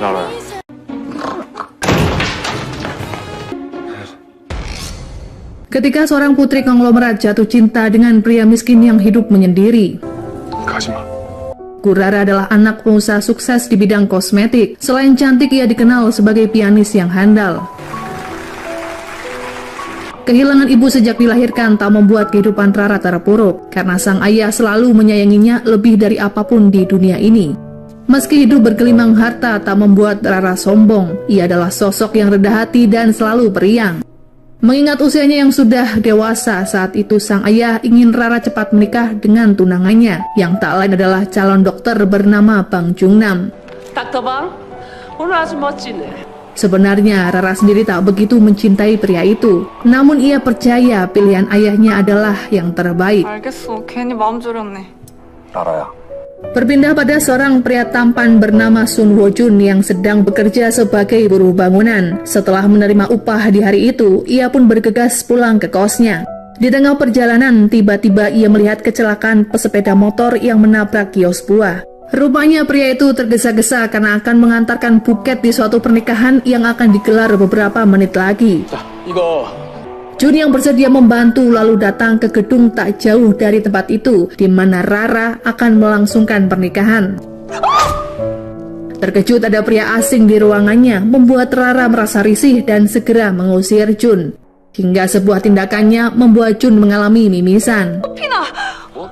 알아요. Ketika seorang putri konglomerat jatuh cinta dengan pria miskin yang hidup menyendiri. 가지마. Rara adalah anak pengusaha sukses di bidang kosmetik. Selain cantik, ia dikenal sebagai pianis yang handal. Kehilangan ibu sejak dilahirkan tak membuat kehidupan Rara terpuruk, karena sang ayah selalu menyayanginya lebih dari apapun di dunia ini. Meski hidup bergelimang harta tak membuat Rara sombong, ia adalah sosok yang rendah hati dan selalu periang. Mengingat usianya yang sudah dewasa, saat itu sang ayah ingin Rara cepat menikah dengan tunangannya, yang tak lain adalah calon dokter bernama Bang Jungnam. Dr. Bang, 오늘 아주 멋지네. Sebenarnya Rara sendiri tak begitu mencintai pria itu, namun ia percaya pilihan ayahnya adalah yang terbaik. 알겠어. 괜히 마음 졸였네. 알아야. Berpindah pada seorang pria tampan bernama Sun Ho Jun yang sedang bekerja sebagai buruh bangunan. Setelah menerima upah di hari itu, ia pun bergegas pulang ke kosnya. Di tengah perjalanan, tiba-tiba ia melihat kecelakaan pesepeda motor yang menabrak kios buah. Rupanya pria itu tergesa-gesa karena akan mengantarkan buket di suatu pernikahan yang akan digelar beberapa menit lagi. 이거 Jun yang bersedia membantu lalu datang ke gedung tak jauh dari tempat itu, di mana Rara akan melangsungkan pernikahan. Terkejut ada pria asing di ruangannya, membuat Rara merasa risih dan segera mengusir Jun. Hingga sebuah tindakannya membuat Jun mengalami mimisan. 피나. 어머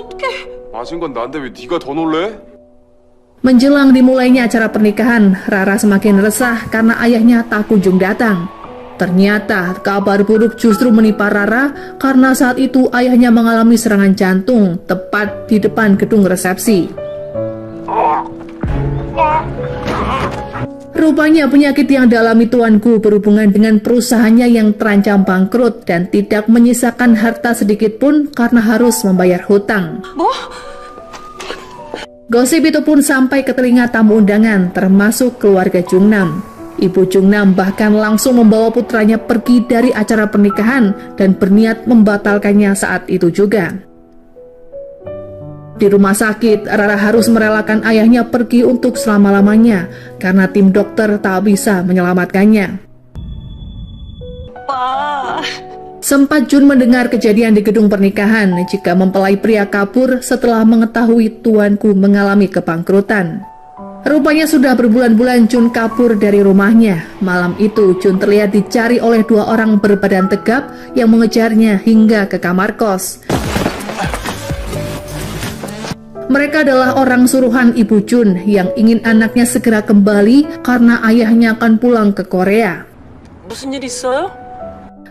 어떡해. 마신 건 난데 왜 네가 더 놀래? Menjelang dimulainya acara pernikahan, Rara semakin resah karena ayahnya tak kunjung datang. Ternyata kabar buruk justru menimpa Rara karena saat itu ayahnya mengalami serangan jantung tepat di depan gedung resepsi. Rupanya penyakit yang dialami tuanku berhubungan dengan perusahaannya yang terancam bangkrut dan tidak menyisakan harta sedikit pun karena harus membayar hutang. 뭐? Gosip itu pun sampai ke telinga tamu undangan, termasuk keluarga Jungnam. Ibu Jungnam bahkan langsung membawa putranya pergi dari acara pernikahan dan berniat membatalkannya saat itu juga. Di rumah sakit, Rara harus merelakan ayahnya pergi untuk selama-lamanya karena tim dokter tak bisa menyelamatkannya. Sempat Jun mendengar kejadian di gedung pernikahan jika mempelai pria kabur setelah mengetahui tuanku mengalami kebangkrutan. Rupanya sudah berbulan-bulan Jun kabur dari rumahnya. Malam itu Jun terlihat dicari oleh dua orang berbadan tegap yang mengejarnya hingga ke kamar kos. Mereka adalah orang suruhan Ibu Jun yang ingin anaknya segera kembali karena ayahnya akan pulang ke Korea. 무슨 일 있어요?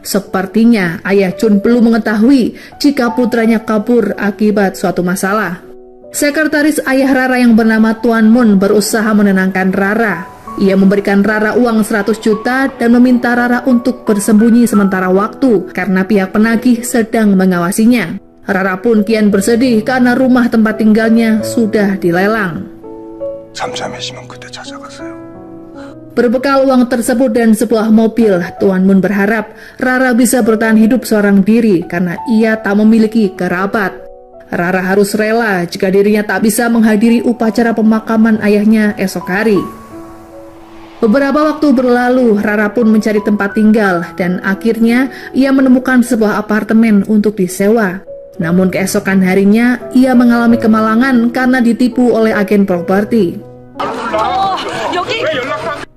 Sepertinya ayah Jun belum mengetahui jika putranya kabur akibat suatu masalah. Sekretaris ayah Rara yang bernama Tuan Moon berusaha menenangkan Rara. Ia memberikan Rara uang 100 juta dan meminta Rara untuk bersembunyi sementara waktu karena pihak penagih sedang mengawasinya. Rara pun kian bersedih karena rumah tempat tinggalnya sudah dilelang. 잠잠해지면 그때 찾아가세요. Berbekal uang tersebut dan sebuah mobil, Tuan Moon berharap Rara bisa bertahan hidup seorang diri karena ia tak memiliki kerabat. Rara harus rela jika dirinya tak bisa menghadiri upacara pemakaman ayahnya esok hari. Beberapa waktu berlalu, Rara pun mencari tempat tinggal dan akhirnya ia menemukan sebuah apartemen untuk disewa. Namun keesokan harinya, ia mengalami kemalangan karena ditipu oleh agen properti.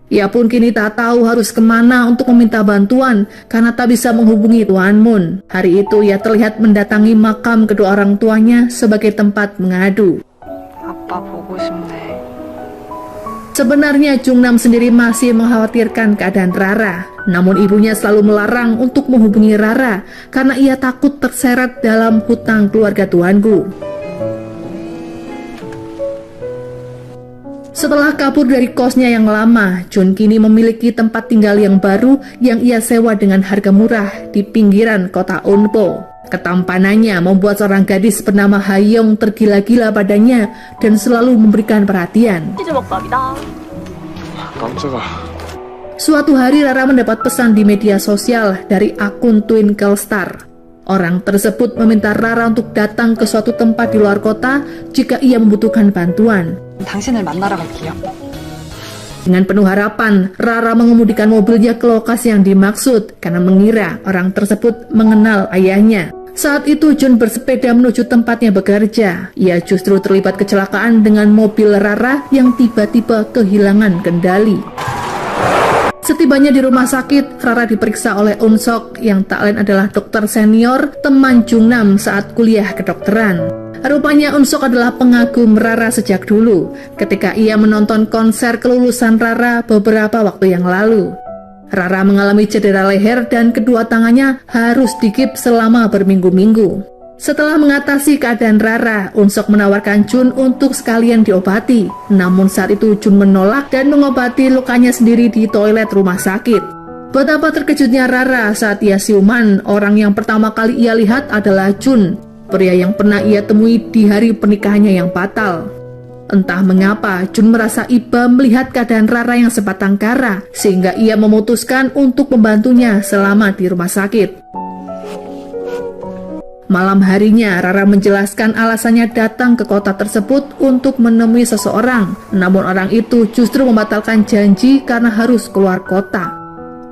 Ia pun kini tak tahu harus kemana untuk meminta bantuan karena tak bisa menghubungi Tuan Moon. Hari itu ia terlihat mendatangi makam kedua orang tuanya sebagai tempat mengadu. 아빠 보고 싶네. Sebenarnya Jungnam sendiri masih mengkhawatirkan keadaan Rara. Namun ibunya selalu melarang untuk menghubungi Rara karena ia takut terseret dalam hutang keluarga tuanku. Setelah kabur dari kosnya yang lama, Jun kini memiliki tempat tinggal yang baru yang ia sewa dengan harga murah di pinggiran kota Eunpo. Ketampanannya membuat seorang gadis bernama Hayoung tergila-gila padanya dan selalu memberikan perhatian. 깜짝아. Suatu hari Rara mendapat pesan di media sosial dari akun Twinkle Star. Orang tersebut meminta Rara untuk datang ke suatu tempat di luar kota jika ia membutuhkan bantuan. 당신을 만나러 갈게요. Dengan penuh harapan, Rara mengemudikan mobilnya ke lokasi yang dimaksud karena mengira orang tersebut mengenal ayahnya. Saat itu Jun bersepeda menuju tempatnya bekerja. Ia justru terlibat kecelakaan dengan mobil Rara yang tiba-tiba kehilangan kendali. Setibanya di rumah sakit, Rara diperiksa oleh Eun Sok yang tak lain adalah dokter senior teman Jungnam saat kuliah kedokteran. Rupanya Eun Sok adalah pengagum Rara sejak dulu ketika ia menonton konser kelulusan Rara beberapa waktu yang lalu. Rara mengalami cedera leher dan kedua tangannya harus digips selama berminggu-minggu. Setelah mengatasi keadaan Rara, Eun Sok menawarkan Jun untuk sekalian diobati. Namun saat itu Jun menolak dan mengobati lukanya sendiri di toilet rumah sakit. Betapa terkejutnya Rara saat ia siuman, orang yang pertama kali ia lihat adalah Jun, pria yang pernah ia temui di hari pernikahannya yang batal. Entah mengapa, Jun merasa iba melihat keadaan Rara yang sebatang kara, sehingga ia memutuskan untuk membantunya selama di rumah sakit. Malam harinya, Rara menjelaskan alasannya datang ke kota tersebut untuk menemui seseorang. Namun orang itu justru membatalkan janji karena harus keluar kota.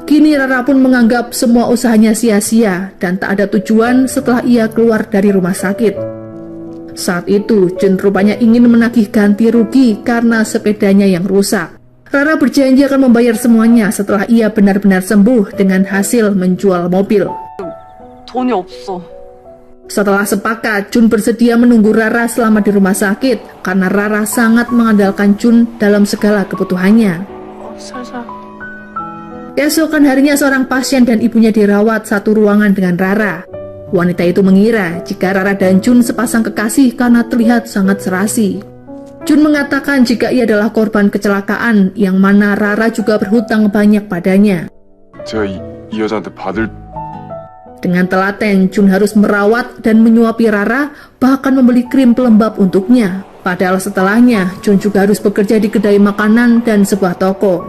Kini Rara pun menganggap semua usahanya sia-sia dan tak ada tujuan setelah ia keluar dari rumah sakit. Saat itu, Jun rupanya ingin menagih ganti rugi karena sepedanya yang rusak. Rara berjanji akan membayar semuanya setelah ia benar-benar sembuh dengan hasil menjual mobil. 돈이 없어. Setelah sepakat, Jun bersedia menunggu Rara selama di rumah sakit karena Rara sangat mengandalkan Jun dalam segala kebutuhannya. 살살. Keesokan harinya seorang pasien dan ibunya dirawat satu ruangan dengan Rara. Wanita itu mengira jika Rara dan Jun sepasang kekasih karena terlihat sangat serasi. Jun mengatakan jika ia adalah korban kecelakaan yang mana Rara juga berhutang banyak padanya. 제가 이 여자한테 받을 Dengan telaten, Jun harus merawat dan menyuapi Rara, bahkan membeli krim pelembab untuknya. Padahal setelahnya, Jun juga harus bekerja di kedai makanan dan sebuah toko.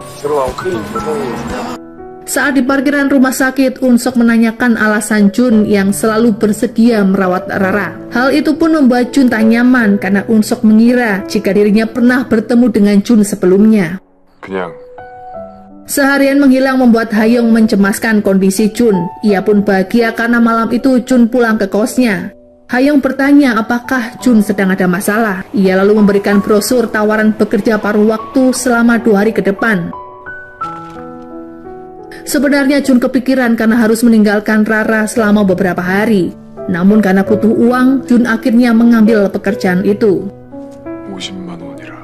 Saat di parkiran rumah sakit, Eun Sok menanyakan alasan Jun yang selalu bersedia merawat Rara. Hal itu pun membuat Jun tak nyaman karena Eun Sok mengira jika dirinya pernah bertemu dengan Jun sebelumnya. 그냥 Seharian menghilang membuat Hayoung mencemaskan kondisi Jun. Ia pun bahagia karena malam itu Jun pulang ke kosnya. Hayoung bertanya apakah Jun sedang ada masalah. Ia lalu memberikan brosur tawaran bekerja paruh waktu selama 2 hari ke depan. Sebenarnya Jun kepikiran karena harus meninggalkan Rara selama beberapa hari. Namun karena butuh uang, Jun akhirnya mengambil pekerjaan itu. 50만 원이라.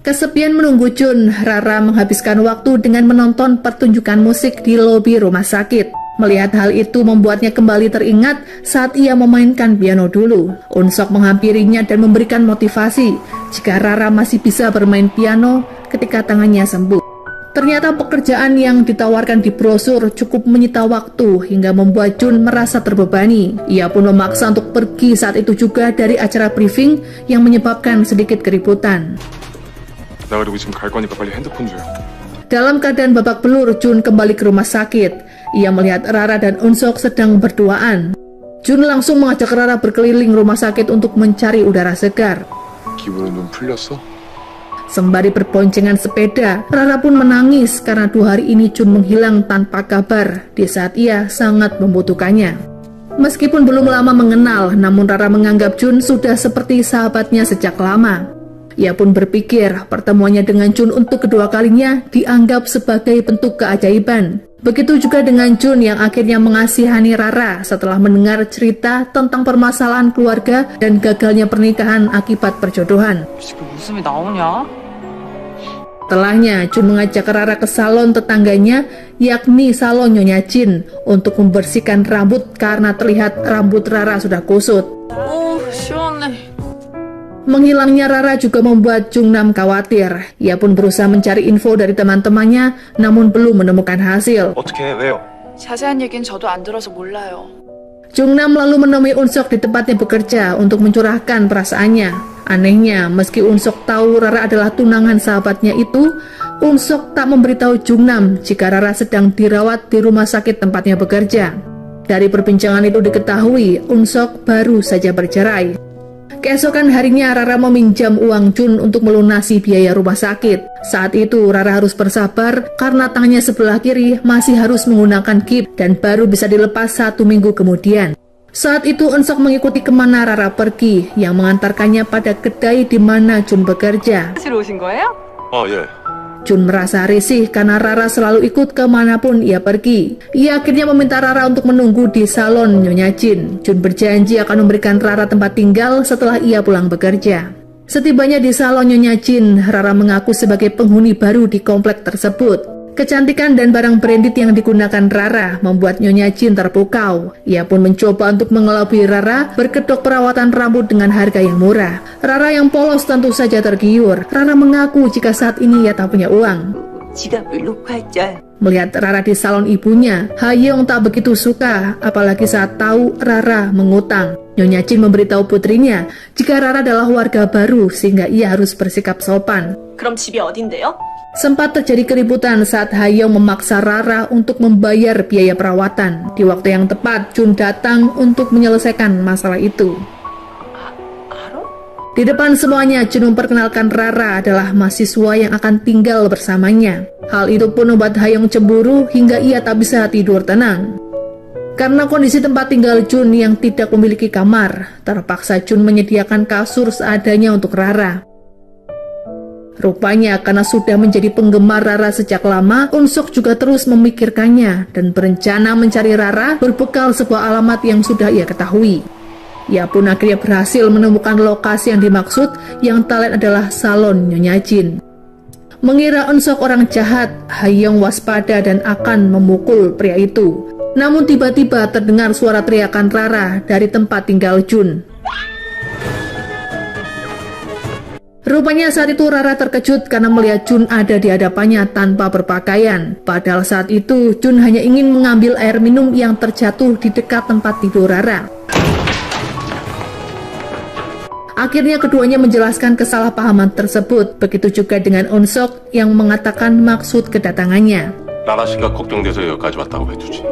Kesepian menunggu Jun, Rara menghabiskan waktu dengan menonton pertunjukan musik di lobi rumah sakit. Melihat hal itu membuatnya kembali teringat saat ia memainkan piano dulu. Eun Sok menghampirinya dan memberikan motivasi jika Rara masih bisa bermain piano ketika tangannya sembuh. Ternyata pekerjaan yang ditawarkan di brosur cukup menyita waktu hingga membuat Jun merasa terbebani. Ia pun memaksa untuk pergi saat itu juga dari acara briefing yang menyebabkan sedikit keributan. 나 그리고 지금 갈 거니까 빨리 핸드폰 줘요. Dalam keadaan babak belur, Jun kembali ke rumah sakit. Ia melihat Rara dan Eun Sok sedang berduaan. Jun langsung mengajak Rara berkeliling rumah sakit untuk mencari udara segar. 기분은 좀 풀렸어? Sembari berboncengan sepeda, Rara pun menangis karena 2 hari ini Jun menghilang tanpa kabar di saat ia sangat membutuhkannya. Meskipun belum lama mengenal, namun Rara menganggap Jun sudah seperti sahabatnya sejak lama. Ia pun berpikir pertemuannya dengan Jun untuk kedua kalinya dianggap sebagai bentuk keajaiban. Begitu juga dengan Jun yang akhirnya mengasihani Rara setelah mendengar cerita tentang permasalahan keluarga dan gagalnya pernikahan akibat perjodohan. 지금 웃음이 나오냐? Setelahnya, Jun mengajak Rara ke salon tetangganya, yakni salon Nyonya Jin, untuk membersihkan rambut karena terlihat rambut Rara sudah kusut. 시원해. Menghilangnya Rara juga membuat Jungnam khawatir. Ia pun berusaha mencari info dari teman-temannya, namun belum menemukan hasil. 어떻게 왜요? 자세한 얘기는 저도 안 들어서 몰라요. Jungnam lalu menemui Eun Sok di tempatnya bekerja untuk mencurahkan perasaannya. Anehnya, meski Eun Sok tahu Rara adalah tunangan sahabatnya itu, Eun Sok tak memberitahu Jungnam jika Rara sedang dirawat di rumah sakit tempatnya bekerja. Dari perbincangan itu diketahui, Eun Sok baru saja bercerai. Keesokan harinya Rara meminjam uang Jun untuk melunasi biaya rumah sakit. Saat itu Rara harus bersabar karena tangannya sebelah kiri masih harus menggunakan gips dan baru bisa dilepas 1 minggu kemudian. Saat itu Eun Sok mengikuti kemana Rara pergi yang mengantarkannya pada kedai di mana Jun bekerja. 사실 오신 거예요? 예. Jun merasa risih karena Rara selalu ikut kemanapun ia pergi. Ia akhirnya meminta Rara untuk menunggu di salon Nyonya Jin. Jun berjanji akan memberikan Rara tempat tinggal setelah ia pulang bekerja. Setibanya di salon Nyonya Jin, Rara mengaku sebagai penghuni baru di komplek tersebut. Kecantikan dan barang branded yang digunakan Rara membuat Nyonya Jin terpukau. Ia pun mencoba untuk mengelabui Rara berkedok perawatan rambut dengan harga yang murah. Rara yang polos tentu saja tergiur. Rara mengaku jika saat ini ia tak punya uang. 지갑을 놓고 했죠. Melihat Rara di salon ibunya, Hayoung tak begitu suka, apalagi saat tahu Rara mengutang. Nyonya Jin memberitahu putrinya jika Rara adalah warga baru sehingga ia harus bersikap sopan. 그럼 집이 어딘데요? Sempat terjadi keributan saat Hayoung memaksa Rara untuk membayar biaya perawatan. Di waktu yang tepat, Jun datang untuk menyelesaikan masalah itu. Di depan semuanya, Jun memperkenalkan Rara adalah mahasiswa yang akan tinggal bersamanya. Hal itu pun membuat Hayoung cemburu hingga ia tak bisa tidur tenang. Karena kondisi tempat tinggal Jun yang tidak memiliki kamar, terpaksa Jun menyediakan kasur seadanya untuk Rara. Rupanya karena sudah menjadi penggemar Rara sejak lama, Eun Sok juga terus memikirkannya dan berencana mencari Rara berbekal sebuah alamat yang sudah ia ketahui. Ia pun akhirnya berhasil menemukan lokasi yang dimaksud, yang tak lain adalah salon Nyonya Jin. Mengira Eun Sok orang jahat, Hayoung waspada dan akan memukul pria itu. Namun tiba-tiba terdengar suara teriakan Rara dari tempat tinggal Jun. Rupanya saat itu Rara terkejut karena melihat Jun ada di hadapannya tanpa berpakaian. Padahal saat itu Jun hanya ingin mengambil air minum yang terjatuh di dekat tempat tidur Rara. Akhirnya keduanya menjelaskan kesalahpahaman tersebut. Begitu juga dengan Eun Sok yang mengatakan maksud kedatangannya. 라라 씨가 걱정돼서 여기까지 왔다고 해주지.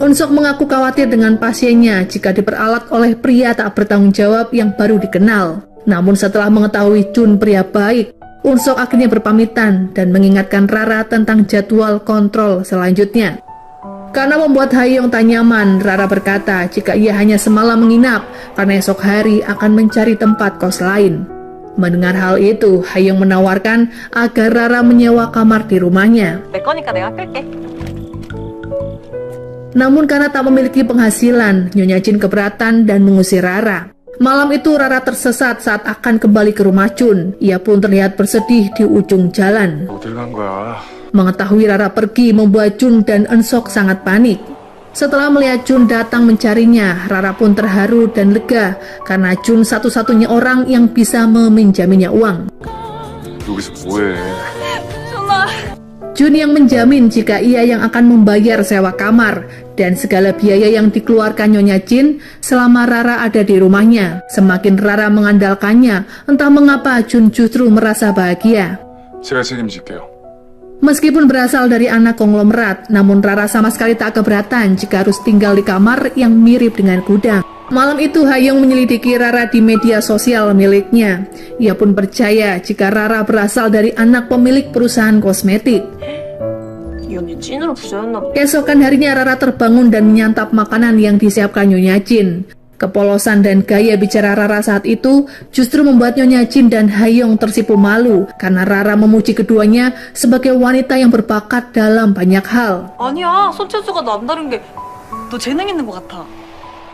Eun Sok mengaku khawatir dengan pasiennya jika diperalat oleh pria tak bertanggung jawab yang baru dikenal. Namun setelah mengetahui Jun pria baik, Eun Sok akhirnya berpamitan dan mengingatkan Rara tentang jadwal kontrol selanjutnya. Karena membuat Hayoung tak nyaman, Rara berkata jika ia hanya semalam menginap karena esok hari akan mencari tempat kos lain. Mendengar hal itu, Hayoung menawarkan agar Rara menyewa kamar di rumahnya. 내 거니까 내가 끌게. Namun karena tak memiliki penghasilan, Nyonya Jin keberatan dan mengusir Rara. Malam itu Rara tersesat saat akan kembali ke rumah Jun. Ia pun terlihat bersedih di ujung jalan. 어딜 간 거야? Mengetahui Rara pergi membuat Jun dan Eun Sok sangat panik. Setelah melihat Jun datang mencarinya, Rara pun terharu dan lega karena Jun satu-satunya orang yang bisa meminjaminya uang. 여기서 뭐해? Jun yang menjamin jika ia yang akan membayar sewa kamar dan segala biaya yang dikeluarkan Nyonya Jin selama Rara ada di rumahnya. Semakin Rara mengandalkannya, entah mengapa Jun justru merasa bahagia. 제가 책임질게요. Meskipun berasal dari anak konglomerat, namun Rara sama sekali tak keberatan jika harus tinggal di kamar yang mirip dengan gudang. Malam itu Hayoung menyelidiki Rara di media sosial miliknya. Ia pun percaya jika Rara berasal dari anak pemilik perusahaan kosmetik. 이 언니 찐으로 부자였나 보다. Keesokan harinya Rara terbangun dan menyantap makanan yang disiapkan Nyonya Jin. Kepolosan dan gaya bicara Rara saat itu justru membuat Nyonya Jin dan Hayoung tersipu malu karena Rara memuji keduanya sebagai wanita yang berbakat dalam banyak hal. 아니야, 손재주가 남다른 게 너 재능 있는 것 같아.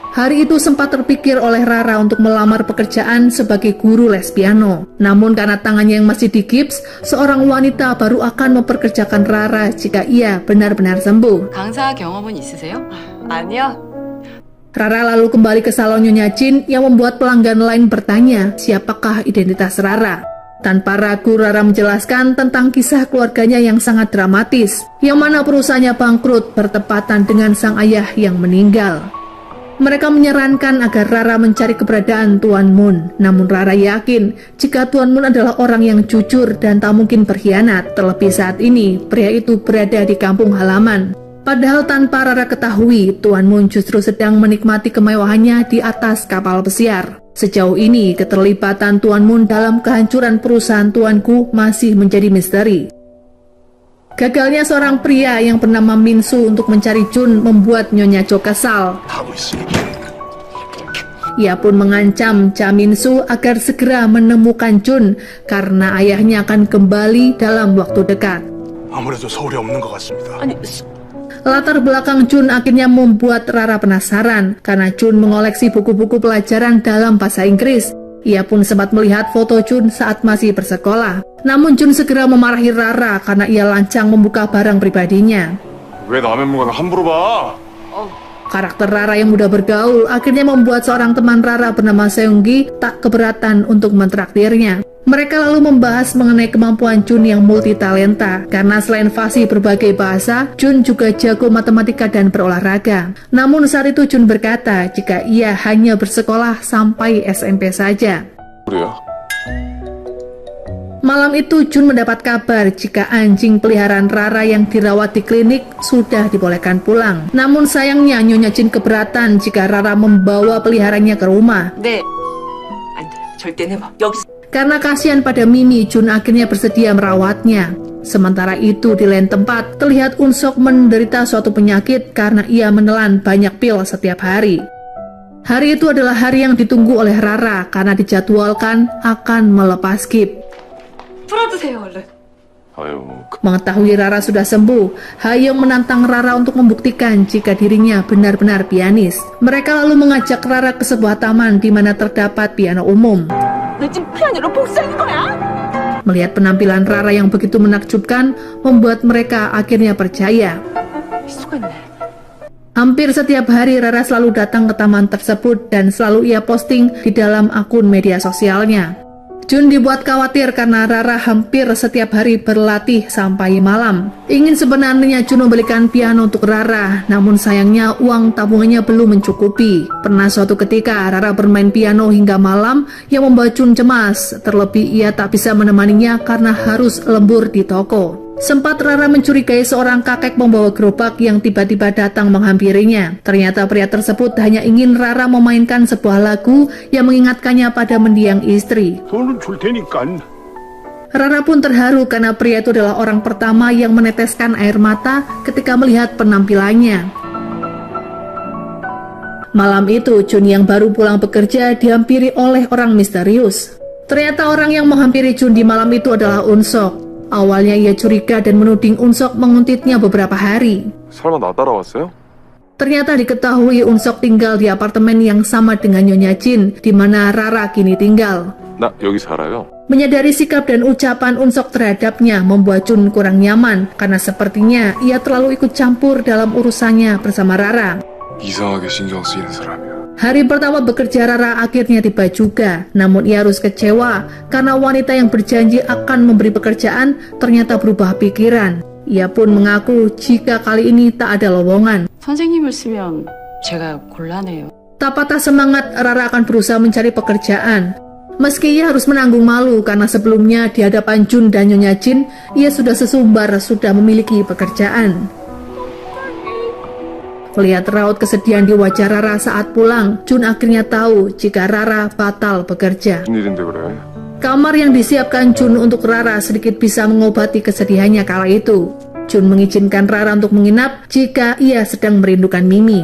Hari itu sempat terpikir oleh Rara untuk melamar pekerjaan sebagai guru les piano. Namun karena tangannya yang masih digips, seorang wanita baru akan memperkerjakan Rara jika ia benar-benar sembuh. 강사 경험은 있으세요? 아니야. Rara lalu kembali ke salon Nyonya Jin yang membuat pelanggan lain bertanya siapakah identitas Rara. Tanpa ragu Rara menjelaskan tentang kisah keluarganya yang sangat dramatis, yang mana perusahaannya bangkrut bertepatan dengan sang ayah yang meninggal. Mereka menyarankan agar Rara mencari keberadaan Tuan Moon. Namun Rara yakin jika Tuan Moon adalah orang yang jujur dan tak mungkin berkhianat. Terlebih saat ini, pria itu berada di kampung halaman. Padahal tanpa Rara ketahui, Tuan Moon justru sedang menikmati kemewahannya di atas kapal pesiar. Sejauh ini, keterlibatan Tuan Moon dalam kehancuran perusahaan tuanku masih menjadi misteri. Gagalnya seorang pria yang bernama Min Soo untuk mencari Jun membuat Nyonya Cho kesal. 하고 있으니 Ia pun mengancam Cha Min Soo agar segera menemukan Jun karena ayahnya akan kembali dalam waktu dekat. 아무래도 서울에 없는 것 같습니다. 아니, Latar belakang Jun akhirnya membuat Rara penasaran karena Jun mengoleksi buku-buku pelajaran dalam bahasa Inggris. Ia pun sempat melihat foto Jun saat masih bersekolah. Namun Jun segera memarahi Rara karena ia lancang membuka barang pribadinya. 왜 남의 물건을 함부로 봐? Karakter Rara yang mudah bergaul akhirnya membuat seorang teman Rara bernama Seunggi tak keberatan untuk mentraktirnya. Mereka lalu membahas mengenai kemampuan Jun yang multitalenta, karena selain fasih berbagai bahasa, Jun juga jago matematika dan berolahraga. Namun saat itu Jun berkata jika ia hanya bersekolah sampai SMP saja. 그래요? Malam itu Jun mendapat kabar jika anjing peliharaan Rara yang dirawat di klinik sudah dibolehkan pulang. Namun sayangnya Nyonya Jin keberatan jika Rara membawa peliharaannya ke rumah. 네. 안 돼. 절대 내봐. 여기서. Karena kasihan pada Mimi, Jun akhirnya bersedia merawatnya. Sementara itu di lain tempat, terlihat Unsok menderita suatu penyakit karena ia menelan banyak pil setiap hari. Hari itu adalah hari yang ditunggu oleh Rara karena dijadwalkan akan melepas gips. 풀어주세요, 얼른. 아유, Mengetahui Rara sudah sembuh, Hayoung menantang Rara untuk membuktikan jika dirinya benar-benar pianis. Mereka lalu mengajak Rara ke sebuah taman di mana terdapat piano umum. 너 지금 피아노로 복수하는 거야? Melihat penampilan Rara yang begitu menakjubkan, membuat mereka akhirnya percaya. 수가 있네. Hampir setiap hari Rara selalu datang ke taman tersebut dan selalu ia posting di dalam akun media sosialnya. Jun dibuat khawatir karena Rara hampir setiap hari berlatih sampai malam. Ingin sebenarnya Jun membelikan piano untuk Rara, namun sayangnya uang tabungannya belum mencukupi. Pernah suatu ketika Rara bermain piano hingga malam yang membuat Jun cemas. Terlebih ia tak bisa menemaninya karena harus lembur di toko. Sempat Rara mencurigai seorang kakek membawa gerobak yang tiba-tiba datang menghampirinya. Ternyata pria tersebut hanya ingin Rara memainkan sebuah lagu yang mengingatkannya pada mendiang istri. 돈은 줄 테니까. Rara pun terharu karena pria itu adalah orang pertama yang meneteskan air mata ketika melihat penampilannya. Malam itu, Jun yang baru pulang bekerja dihampiri oleh orang misterius. Ternyata orang yang menghampiri Jun di malam itu adalah Unsok. Awalnya ia curiga dan menuding Unsok menguntitnya beberapa hari. 설마 나 따라왔어요? Ternyata diketahui Unsok tinggal di apartemen yang sama dengan Nyonya Jin, di mana Rara kini tinggal. 나 여기 살아요. Menyadari sikap dan ucapan Unsok terhadapnya membuat Jun kurang nyaman, karena sepertinya ia terlalu ikut campur dalam urusannya bersama Rara. 이상하게 신경 쓰이는 사람이야. Hari pertama bekerja Rara akhirnya tiba juga, namun ia harus kecewa karena wanita yang berjanji akan memberi pekerjaan ternyata berubah pikiran. Ia pun mengaku jika kali ini tak ada lowongan. 선생님을 쓰면 제가 곤란해요. Tak patah semangat, Rara akan berusaha mencari pekerjaan. Meski ia harus menanggung malu karena sebelumnya di hadapan Jun dan Nyonya Jin, ia sudah sesumbar sudah memiliki pekerjaan. Melihat raut kesedihan di wajah Rara saat pulang, Jun akhirnya tahu jika Rara batal bekerja. 무슨 일인데 그래? Kamar yang disiapkan Jun untuk Rara sedikit bisa mengobati kesedihannya kala itu. Jun mengizinkan Rara untuk menginap jika ia sedang merindukan Mimi.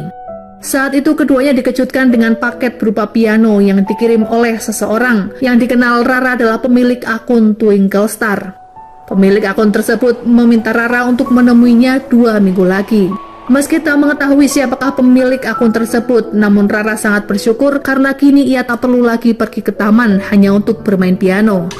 Saat itu keduanya dikejutkan dengan paket berupa piano yang dikirim oleh seseorang yang dikenal Rara adalah pemilik akun Twinkle Star. Pemilik akun tersebut meminta Rara untuk menemuinya 2 minggu lagi. Meski tak mengetahui siapakah pemilik akun tersebut, namun Rara sangat bersyukur karena kini ia tak perlu lagi pergi ke taman hanya untuk bermain piano.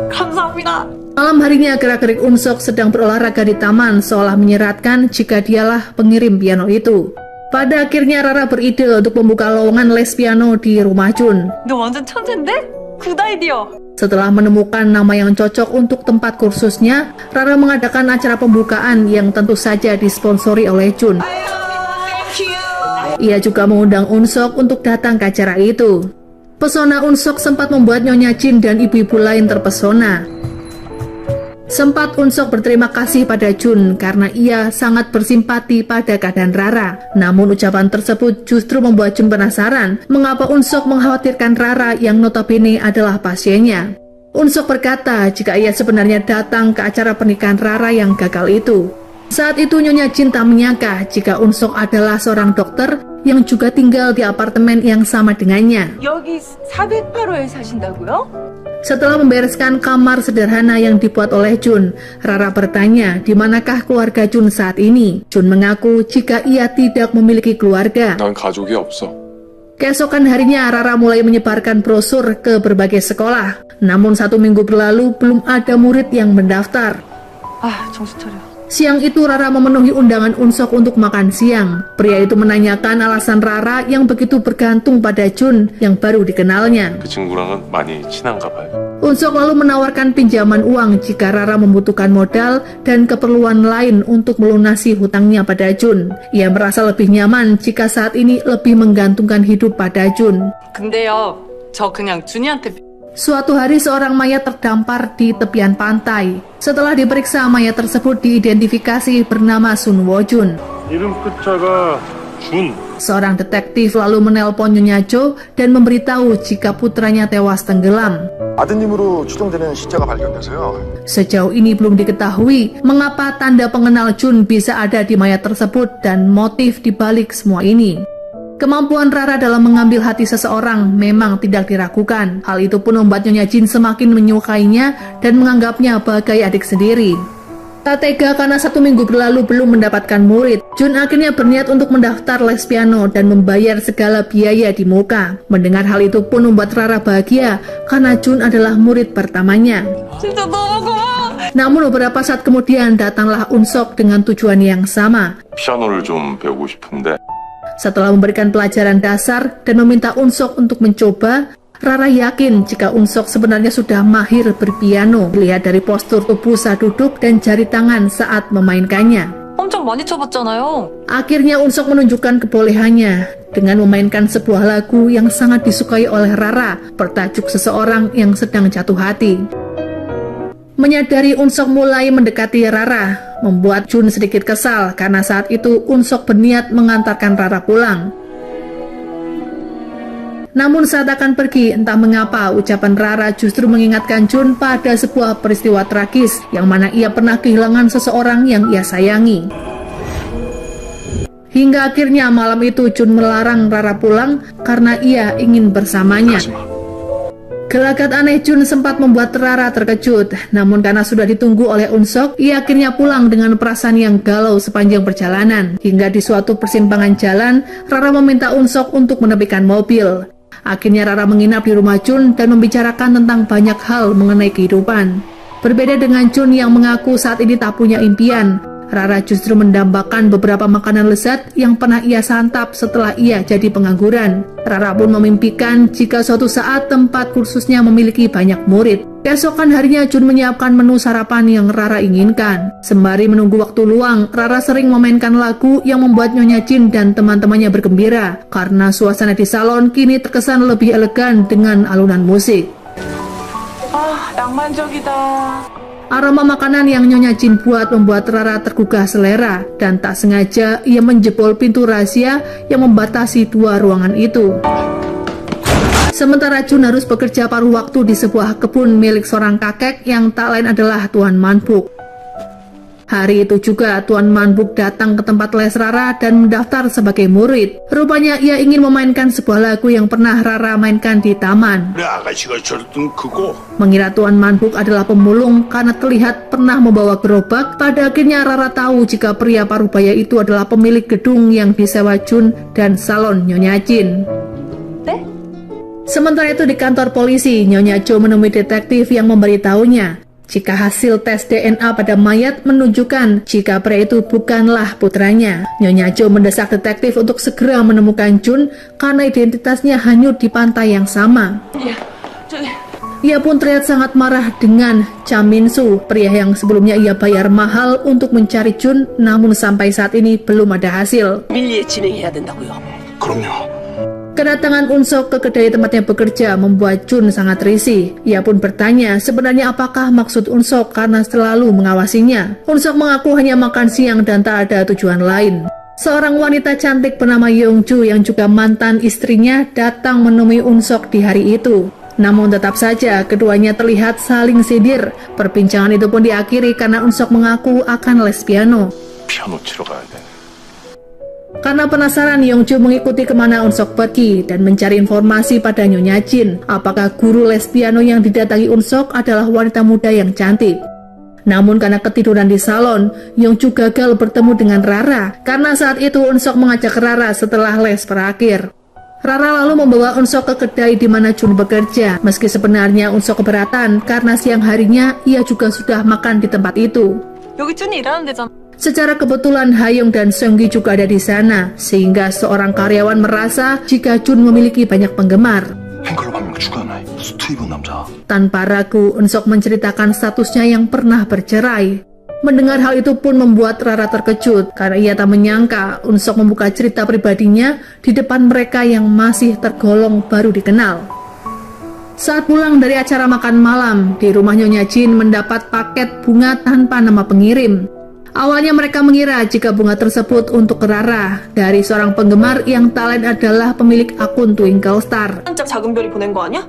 감사합니다. Malam harinya gerak-gerik Unsok sedang berolahraga di taman seolah menyeratkan jika dialah pengirim piano itu. Pada akhirnya Rara beride untuk membuka lowongan les piano di rumah Jun. 너 완전 천재인데? 굿 아이디어. Setelah menemukan nama yang cocok untuk tempat kursusnya, Rara mengadakan acara pembukaan yang tentu saja disponsori oleh Jun. Ia juga mengundang Unsok untuk datang ke acara itu. Pesona Unsok sempat membuat Nyonya Jin dan ibu-ibu lain terpesona. Sempat Unsok berterima kasih pada Jun karena ia sangat bersimpati pada keadaan Rara. Namun ucapan tersebut justru membuat Jun penasaran mengapa Unsok mengkhawatirkan Rara yang notabene adalah pasiennya. Unsok berkata jika ia sebenarnya datang ke acara pernikahan Rara yang gagal itu. Saat itu Nyonya Jin tak menyangka jika Unsok adalah seorang dokter yang juga tinggal di apartemen yang sama dengannya. 여기 408호에 사신다고요? Setelah membereskan kamar sederhana yang dibuat oleh Jun, Rara bertanya di manakah keluarga Jun saat ini. Jun mengaku jika ia tidak memiliki keluarga. 난 가족이 없어. Keesokan harinya Rara mulai menyebarkan brosur ke berbagai sekolah. Namun 1 minggu berlalu belum ada murid yang mendaftar. 아, 정신 차려. Siang itu Rara memenuhi undangan Unsok untuk makan siang. Pria itu menanyakan alasan Rara yang begitu bergantung pada Jun yang baru dikenalnya. 그 친구랑은 많이 친한가 봐요. Unsok lalu menawarkan pinjaman uang jika Rara membutuhkan modal dan keperluan lain untuk melunasi hutangnya pada Jun. Ia merasa lebih nyaman jika saat ini lebih menggantungkan hidup pada Jun. 근데요, 저 그냥 준이한테 Suatu hari seorang mayat terdampar di tepian pantai. Setelah diperiksa, mayat tersebut diidentifikasi bernama Sun Wojun. 이름 끝자가 준. Seorang detektif lalu menelpon Nyonya Jo dan memberitahu jika putranya tewas tenggelam. 아드님으로 추정되는 시체가 발견돼서요. Sejauh ini belum diketahui mengapa tanda pengenal Jun bisa ada di mayat tersebut dan motif dibalik semua ini. Kemampuan Rara dalam mengambil hati seseorang memang tidak diragukan. Hal itu pun membuat Nyonya Jin semakin menyukainya dan menganggapnya sebagai adik sendiri. Tak tega karena 1 minggu berlalu belum mendapatkan murid, Jun akhirnya berniat untuk mendaftar les piano dan membayar segala biaya di muka. Mendengar hal itu pun membuat Rara bahagia karena Jun adalah murid pertamanya. 진짜 너무 고마워. Namun beberapa saat kemudian datanglah Unsok dengan tujuan yang sama. 피아노를 좀 배우고 싶은데. Setelah memberikan pelajaran dasar dan meminta Unsok untuk mencoba, Rara yakin jika Unsok sebenarnya sudah mahir berpiano, dilihat dari postur tubuh saat duduk dan jari tangan saat memainkannya. 엄청 많이 쳐봤잖아요. Akhirnya Unsok menunjukkan kebolehannya dengan memainkan sebuah lagu yang sangat disukai oleh Rara, bertajuk Seseorang yang Sedang Jatuh Hati. Menyadari Unsok mulai mendekati Rara, membuat Jun sedikit kesal karena saat itu Unsok berniat mengantarkan Rara pulang. Namun saat akan pergi, entah mengapa ucapan Rara justru mengingatkan Jun pada sebuah peristiwa tragis yang mana ia pernah kehilangan seseorang yang ia sayangi. Hingga akhirnya malam itu Jun melarang Rara pulang karena ia ingin bersamanya. Gelagat aneh Jun sempat membuat Rara terkejut, namun karena sudah ditunggu oleh Unsok, ia akhirnya pulang dengan perasaan yang galau sepanjang perjalanan. Hingga di suatu persimpangan jalan, Rara meminta Unsok untuk menepikan mobil. Akhirnya Rara menginap di rumah Jun dan membicarakan tentang banyak hal mengenai kehidupan. Berbeda dengan Jun yang mengaku saat ini tak punya impian, Rara justru mendambakan beberapa makanan lezat yang pernah ia santap setelah ia jadi pengangguran. Rara pun memimpikan jika suatu saat tempat kursusnya memiliki banyak murid. Keesokan harinya Jun menyiapkan menu sarapan yang Rara inginkan. Sembari menunggu waktu luang, Rara sering memainkan lagu yang membuat Nyonya Jin dan teman-temannya bergembira karena suasana di salon kini terkesan lebih elegan dengan alunan musik. 아, 낭만적이다. Aroma makanan yang Nyonya Jin buat membuat Rara tergugah selera dan tak sengaja ia menjebol pintu rahasia yang membatasi 2 ruangan itu. Sementara Jun harus bekerja paruh waktu di sebuah kebun milik seorang kakek yang tak lain adalah Tuan Manbuk. Hari itu juga Tuan Manbuk datang ke tempat les Rara dan mendaftar sebagai murid. Rupanya ia ingin memainkan sebuah lagu yang pernah Rara mainkan di taman. 우리 아가씨가 저랬던 그거. Mengira Tuan Manbuk adalah pemulung karena terlihat pernah membawa gerobak, pada akhirnya Rara tahu jika pria parubaya itu adalah pemilik gedung yang disewa Jun dan salon Nyonya Jin. Sementara itu di kantor polisi, Nyonya Jo menemui detektif yang memberitahunya jika hasil tes DNA pada mayat menunjukkan jika pria itu bukanlah putranya. Nyonya Jo mendesak detektif untuk segera menemukan Jun karena identitasnya hanyut di pantai yang sama. Ia pun terlihat sangat marah dengan Cha Min-soo, pria yang sebelumnya ia bayar mahal untuk mencari Jun, namun sampai saat ini belum ada hasil. 밀리에 진행해야 된다고요. 그럼요. Kedatangan Unsok ke kedai tempatnya bekerja membuat Jun sangat risih. Ia pun bertanya sebenarnya apakah maksud Unsok karena selalu mengawasinya. Unsok mengaku hanya makan siang dan tak ada tujuan lain. Seorang wanita cantik bernama Yongju yang juga mantan istrinya datang menemui Unsok di hari itu. Namun tetap saja keduanya terlihat saling sindir. Perbincangan itu pun diakhiri karena Unsok mengaku akan les piano. 피아노 치러 가야 돼. Karena penasaran, Yongju mengikuti kemana Unsok pergi dan mencari informasi pada Nyonya Jin. Apakah guru les piano yang didatangi Unsok adalah wanita muda yang cantik? Namun karena ketiduran di salon, Yongju gagal bertemu dengan Rara. Karena saat itu Unsok mengajak Rara setelah les berakhir. Rara lalu membawa Unsok ke kedai di mana Jun bekerja. Meski sebenarnya Unsok keberatan karena siang harinya ia juga sudah makan di tempat itu. 여기 준이 일하는 데잖아. Secara kebetulan Hayoung dan Seunggi juga ada di sana, sehingga seorang karyawan merasa jika Jun memiliki banyak penggemar. 팬클럽 한 명 추가하네. 수트 입은 남자. Tanpa ragu, Unsok menceritakan statusnya yang pernah bercerai. Mendengar hal itu pun membuat Rara terkejut, karena ia tak menyangka Unsok membuka cerita pribadinya di depan mereka yang masih tergolong baru dikenal. Saat pulang dari acara makan malam, di rumah Nyonya Jin mendapat paket bunga tanpa nama pengirim. Awalnya mereka mengira jika bunga tersebut untuk Rara dari seorang penggemar yang tak lain adalah pemilik akun Twinkle Star. 깜짝 작은 별이 보낸 거 아니야?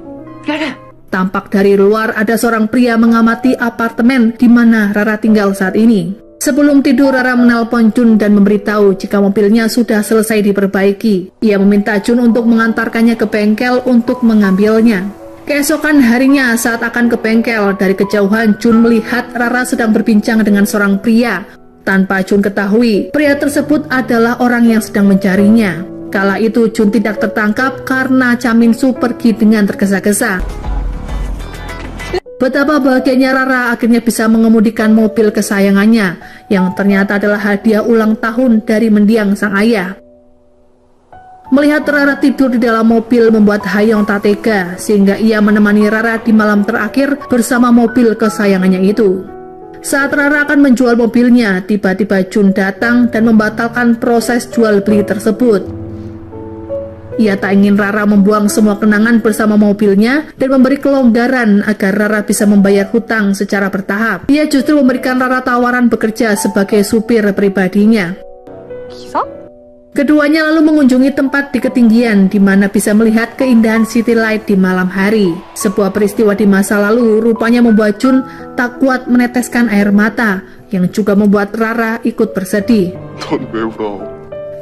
Tampak dari luar ada seorang pria mengamati apartemen di mana Rara tinggal saat ini. Sebelum tidur, Rara menelpon Jun dan memberitahu jika mobilnya sudah selesai diperbaiki. Ia meminta Jun untuk mengantarkannya ke bengkel untuk mengambilnya. Keesokan harinya saat akan ke bengkel, dari kejauhan Jun melihat Rara sedang berbincang dengan seorang pria. Tanpa Jun ketahui, pria tersebut adalah orang yang sedang mencarinya. Kala itu Jun tidak tertangkap karena Chaminsu pergi dengan tergesa-gesa. Betapa bahagianya Rara akhirnya bisa mengemudikan mobil kesayangannya, yang ternyata adalah hadiah ulang tahun dari mendiang sang ayah. Melihat Rara tidur di dalam mobil membuat Hayoung tak tega, sehingga ia menemani Rara di malam terakhir bersama mobil kesayangannya itu. Saat Rara akan menjual mobilnya, tiba-tiba Jun datang dan membatalkan proses jual beli tersebut. Ia tak ingin Rara membuang semua kenangan bersama mobilnya dan memberi kelonggaran agar Rara bisa membayar hutang secara bertahap. Ia justru memberikan Rara tawaran bekerja sebagai supir pribadinya. 기사? Keduanya lalu mengunjungi tempat di ketinggian di mana bisa melihat keindahan city light di malam hari. Sebuah peristiwa di masa lalu rupanya membuat Jun tak kuat meneteskan air mata, yang juga membuat Rara ikut bersedih. 넌 왜 울어?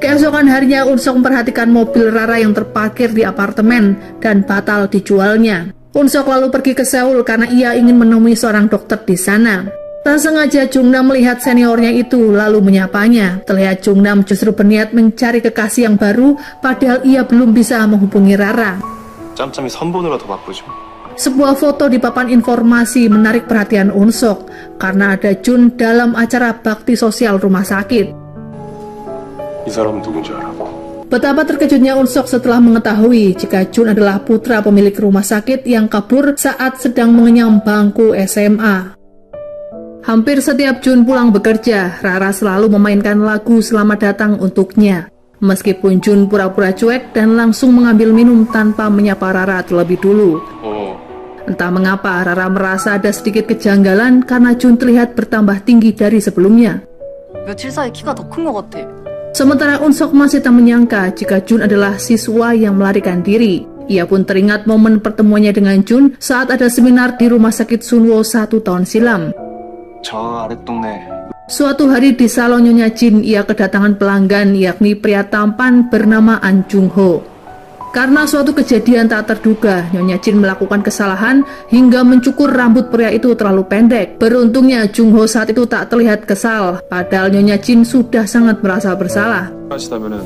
Keesokan harinya Unsok memperhatikan mobil Rara yang terparkir di apartemen dan batal dijualnya. Unsok lalu pergi ke Seoul karena ia ingin menemui seorang dokter di sana. Tak sengaja Jungnam melihat seniornya itu lalu menyapanya. Terlihat Jungnam justru berniat mencari kekasih yang baru padahal ia belum bisa menghubungi Rara. 짬짬이 선본으로 더 바쁘죠. Sebuah foto di papan informasi menarik perhatian Unsok karena ada Jun dalam acara bakti sosial rumah sakit. 이 사람은 누군지 알아? Betapa terkejutnya Unsok setelah mengetahui jika Jun adalah putra pemilik rumah sakit yang kabur saat sedang mengenyam bangku SMA. Hampir setiap Jun pulang bekerja, Rara selalu memainkan lagu Selamat Datang untuknya. Meskipun Jun pura-pura cuek dan langsung mengambil minum tanpa menyapa Rara terlebih dulu. Entah mengapa Rara merasa ada sedikit kejanggalan karena Jun terlihat bertambah tinggi dari sebelumnya. 며칠 사이 키가 더 큰 것 같아. Sementara Unsok masih tak menyangka jika Jun adalah siswa yang melarikan diri. Ia pun teringat momen pertemuannya dengan Jun saat ada seminar di rumah sakit Sunwo 1 tahun silam. 저 아랫동네 Suatu hari di salon Nyonya Jin, ia kedatangan pelanggan yakni pria tampan bernama An Jung Ho. Karena suatu kejadian tak terduga, Nyonya Jin melakukan kesalahan hingga mencukur rambut pria itu terlalu pendek. Beruntungnya Jung Ho saat itu tak terlihat kesal, padahal Nyonya Jin sudah sangat merasa bersalah. 하시다면은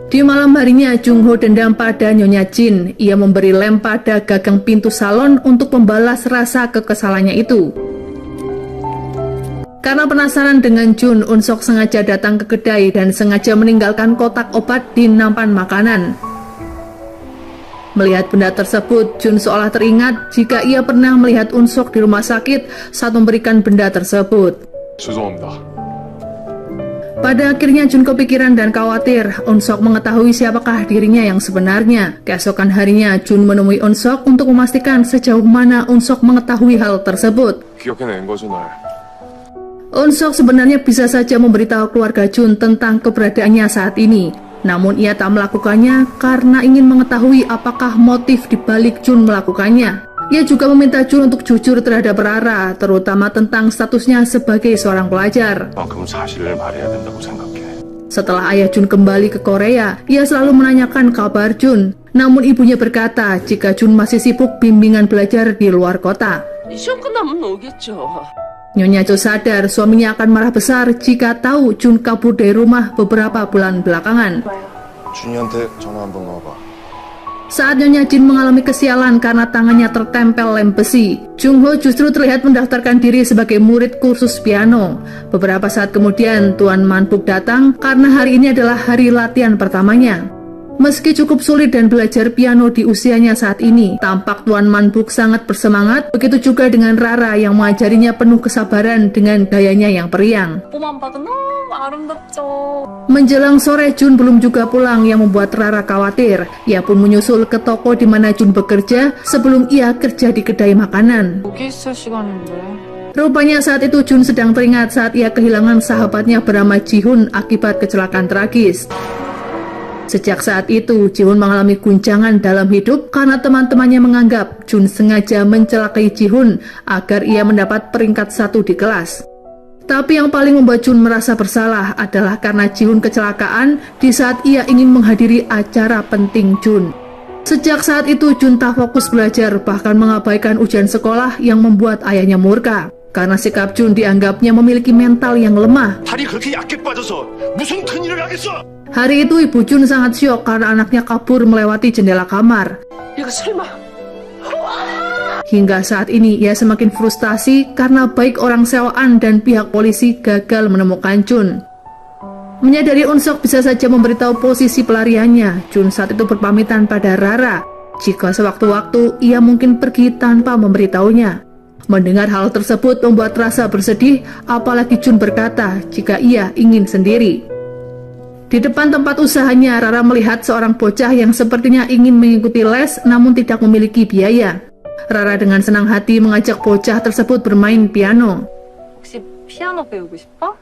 Di malam harinya, Jung Ho dendam pada Nyonya Jin. Ia memberi lem pada gagang pintu salon untuk membalas rasa kekesalannya itu. Karena penasaran dengan Jun, Unsok sengaja datang ke kedai dan sengaja meninggalkan kotak obat di nampan makanan. Melihat benda tersebut, Jun seolah teringat jika ia pernah melihat Unsok di rumah sakit saat memberikan benda tersebut. 죄송합니다. Pada akhirnya Jun kepikiran dan khawatir Eun-sok mengetahui siapakah dirinya yang sebenarnya. Keesokan harinya Jun menemui Eun-sok untuk memastikan sejauh mana Eun-sok mengetahui hal tersebut. 기억해낸 거죠, 날. Eun-sok sebenarnya bisa saja memberitahu keluarga Jun tentang keberadaannya saat ini. Namun ia tak melakukannya karena ingin mengetahui apakah motif dibalik Jun melakukannya. Ia juga meminta Jun untuk jujur terhadap Rara, terutama tentang statusnya sebagai seorang pelajar. 그만큼 사실을 말해야 된다고 생각해. Setelah ayah Jun kembali ke Korea, ia selalu menanyakan kabar Jun. Namun ibunya berkata jika Jun masih sibuk bimbingan belajar di luar kota. 시험 끝나면 오겠죠. Nyonya Jo sadar suaminya akan marah besar jika tahu Jun kabur dari rumah beberapa bulan belakangan. 준이한테 전화 한번 넣어봐. Saat Nyonya Jin mengalami kesialan karena tangannya tertempel lem besi, Jung Ho justru terlihat mendaftarkan diri sebagai murid kursus piano. Beberapa saat kemudian, Tuan Man Buk datang karena hari ini adalah hari latihan pertamanya. Meski cukup sulit dan belajar piano di usianya saat ini, tampak Tuan Man Buk sangat bersemangat, begitu juga dengan Rara yang mengajarinya penuh kesabaran dengan gayanya yang periang. 뽀만 봐도 너무 아름답죠. Menjelang sore, Jun belum juga pulang yang membuat Rara khawatir. Ia pun menyusul ke toko di mana Jun bekerja sebelum ia kerja di kedai makanan. 여기 있을 시간인데. Rupanya saat itu Jun sedang teringat saat ia kehilangan sahabatnya bernama Ji-hun akibat kecelakaan tragis. Sejak saat itu, Ji-hun mengalami guncangan dalam hidup karena teman-temannya menganggap Jun sengaja mencelakai Ji-hun agar ia mendapat peringkat 1 di kelas. Tapi yang paling membuat Jun merasa bersalah adalah karena Ji-hun kecelakaan di saat ia ingin menghadiri acara penting Jun. Sejak saat itu, Jun tak fokus belajar, bahkan mengabaikan ujian sekolah yang membuat ayahnya murka. Karena sikap Jun dianggapnya memiliki mental yang lemah. 다리 그렇게 얕게 빠져서 무슨 큰일을 하겠어? Hari itu Ibu Jun sangat syok karena anaknya kabur melewati jendela kamar. 이거 설마 Hingga saat ini ia semakin frustasi karena baik orang sewaan dan pihak polisi gagal menemukan Jun. Menyadari Eun-sok bisa saja memberitahu posisi pelariannya, Jun saat itu berpamitan pada Rara jika sewaktu-waktu ia mungkin pergi tanpa memberitahunya. Mendengar hal tersebut membuat Rasa bersedih, apalagi Jun berkata jika ia ingin sendiri. Di depan tempat usahanya, Rara melihat seorang bocah yang sepertinya ingin mengikuti les namun tidak memiliki biaya. Rara dengan senang hati mengajak bocah tersebut bermain piano. 혹시 피아노 배우고 싶어?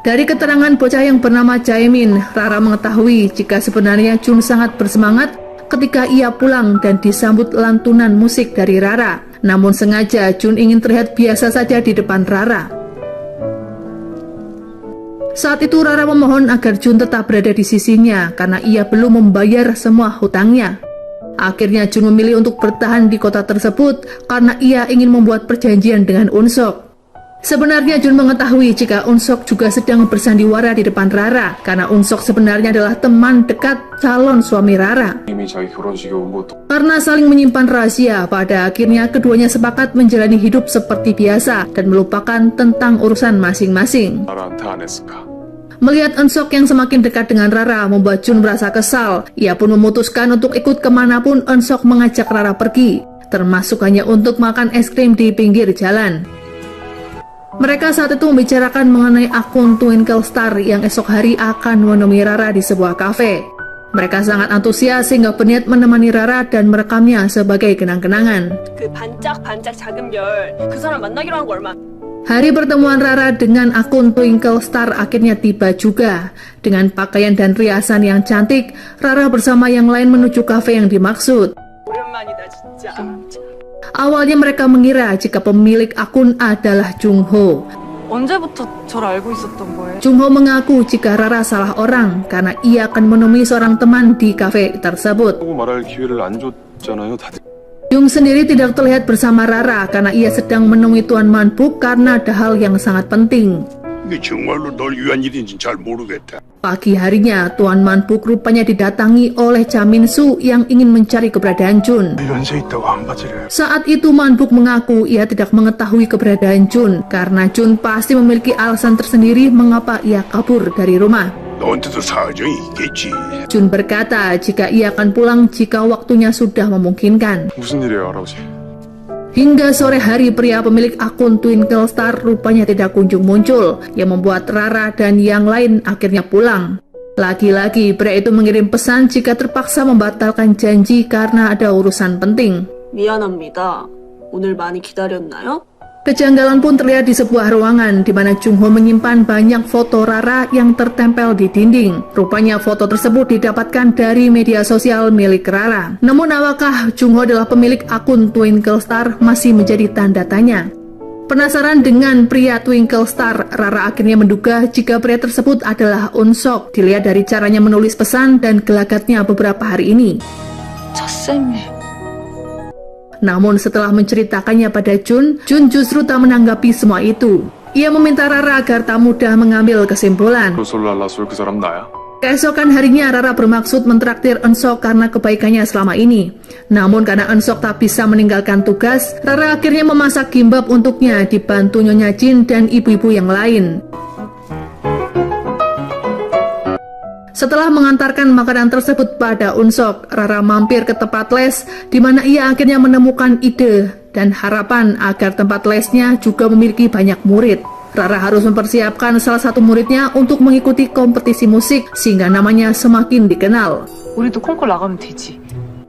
Dari keterangan bocah yang bernama Jaemin, Rara mengetahui jika sebenarnya Jun sangat bersemangat ketika ia pulang dan disambut lantunan musik dari Rara. Namun sengaja Jun ingin terlihat biasa saja di depan Rara. Saat itu Rara memohon agar Jun tetap berada di sisinya karena ia belum membayar semua hutangnya. Akhirnya Jun memilih untuk bertahan di kota tersebut karena ia ingin membuat perjanjian dengan Eun-sok. Sebenarnya Jun mengetahui jika Eun-sok juga sedang bersandiwara di depan Rara karena Eun-sok sebenarnya adalah teman dekat calon suami Rara. 이미 자기 결혼식에 온 것도 Karena saling menyimpan rahasia, pada akhirnya keduanya sepakat menjalani hidup seperti biasa dan melupakan tentang urusan masing-masing. 나한테 안 했을까? Melihat Eun-sok yang semakin dekat dengan Rara membuat Jun merasa kesal. Ia pun memutuskan untuk ikut kemanapun Eun-sok mengajak Rara pergi, termasuk hanya untuk makan es krim di pinggir jalan. Mereka saat itu membicarakan mengenai akun Twinkle Star yang esok hari akan menemui Rara di sebuah kafe. Mereka sangat antusias sehingga berniat menemani Rara dan merekamnya sebagai kenang-kenangan. 그 반짝반짝 작은 별 그 사람 만나기로 한 거 얼마 Hari pertemuan Rara dengan akun Twinkle Star akhirnya tiba juga. Dengan pakaian dan riasan yang cantik, Rara bersama yang lain menuju kafe yang dimaksud. 오랜만이다 진짜. Awalnya mereka mengira jika pemilik akun adalah Jung Ho. 언제부터 절 알고 있었던 거예요? Jung Ho mengaku jika Rara salah orang karena ia akan menemui seorang teman di kafe tersebut. 하고 말할 기회를 안 줬잖아요, 다들. Jung sendiri tidak terlihat bersama Rara karena ia sedang menemui Tuan Man Buk karena ada hal yang sangat penting. 이게 정말로 널 위한 일인지 잘 모르겠다. Pagi harinya, Tuan Man Buk rupanya didatangi oleh Cha Min-soo yang ingin mencari keberadaan Jun. 연세 있다고 안 받으래. Saat itu Man Buk mengaku ia tidak mengetahui keberadaan Jun karena Jun pasti memiliki alasan tersendiri mengapa ia kabur dari rumah. 너한테도 사정이 있겠지. Jun berkata jika ia akan pulang jika waktunya sudah memungkinkan. 무슨 일이에요, 할아버지? Hingga sore hari pria pemilik akun Twinkle Star rupanya tidak kunjung muncul, yang membuat Rara dan yang lain akhirnya pulang. Lagi-lagi pria itu mengirim pesan jika terpaksa membatalkan janji karena ada urusan penting. 미안합니다. 오늘 많이 기다렸나요? Kejanggalan pun terlihat di sebuah ruangan di mana Jungho menyimpan banyak foto Rara yang tertempel di dinding. Rupanya foto tersebut didapatkan dari media sosial milik Rara. Namun apakah Jungho adalah pemilik akun Twinkle Star masih menjadi tanda tanya. Penasaran dengan pria Twinkle Star, Rara akhirnya menduga jika pria tersebut adalah Unsok. Dilihat dari caranya menulis pesan dan gelagatnya beberapa hari ini. 젖쌤이. Namun setelah menceritakannya pada Jun justru tak menanggapi semua itu. Ia meminta Rara agar tak mudah mengambil kesimpulan. 솔랄라솔 그 사람 나야? Keesokan harinya Rara bermaksud mentraktir Eunseok karena kebaikannya selama ini. Namun karena Eunseok tak bisa meninggalkan tugas, Rara akhirnya memasak gimbap untuknya dibantu Nyonya Jin dan ibu-ibu yang lain. Setelah mengantarkan makanan tersebut pada Unsok, Rara mampir ke tempat les di mana ia akhirnya menemukan ide dan harapan agar tempat lesnya juga memiliki banyak murid. Rara harus mempersiapkan salah satu muridnya untuk mengikuti kompetisi musik sehingga namanya semakin dikenal. 우리도 콩쿨 나가면 되지.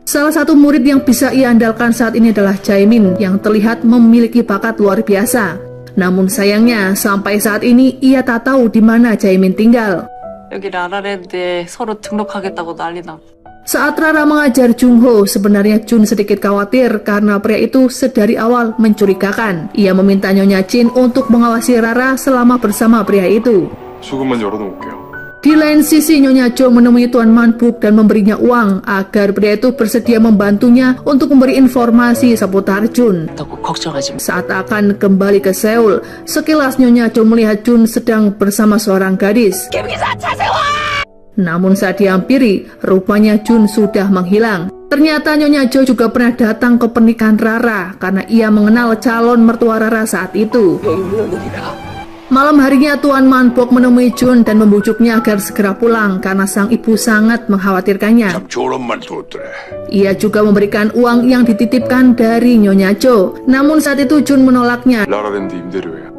Salah satu murid yang bisa ia andalkan saat ini adalah Jaemin yang terlihat memiliki bakat luar biasa. Namun sayangnya sampai saat ini ia tak tahu di mana Jaemin tinggal. 여기 라라랜드에 서로 등록하겠다고 난리 나고. Saat Rara mengajar Jungho, sebenarnya Jun sedikit khawatir karena pria itu sedari awal mencurigakan. Ia meminta Nyonya Jin untuk mengawasi Rara selama bersama pria itu. 조금만 열어놓을게요. Di lain sisi, Nyonya Jo menemui Tuan Manbuk dan memberinya uang agar pria itu bersedia membantunya untuk memberi informasi seputar Jun. Saat akan kembali ke Seoul, sekilas Nyonya Jo melihat Jun sedang bersama seorang gadis. Namun saat dihampiri, rupanya Jun sudah menghilang. Ternyata Nyonya Jo juga pernah datang ke pernikahan Rara karena ia mengenal calon mertua Rara saat itu. Malam harinya Tuan Manbok menemui Jun dan membujuknya agar segera pulang karena sang ibu sangat mengkhawatirkannya. 졸업만 뒀더래. Ia juga memberikan uang yang dititipkan dari Nyonya Jo. Namun saat itu Jun menolaknya. 라라랜드 임대료야.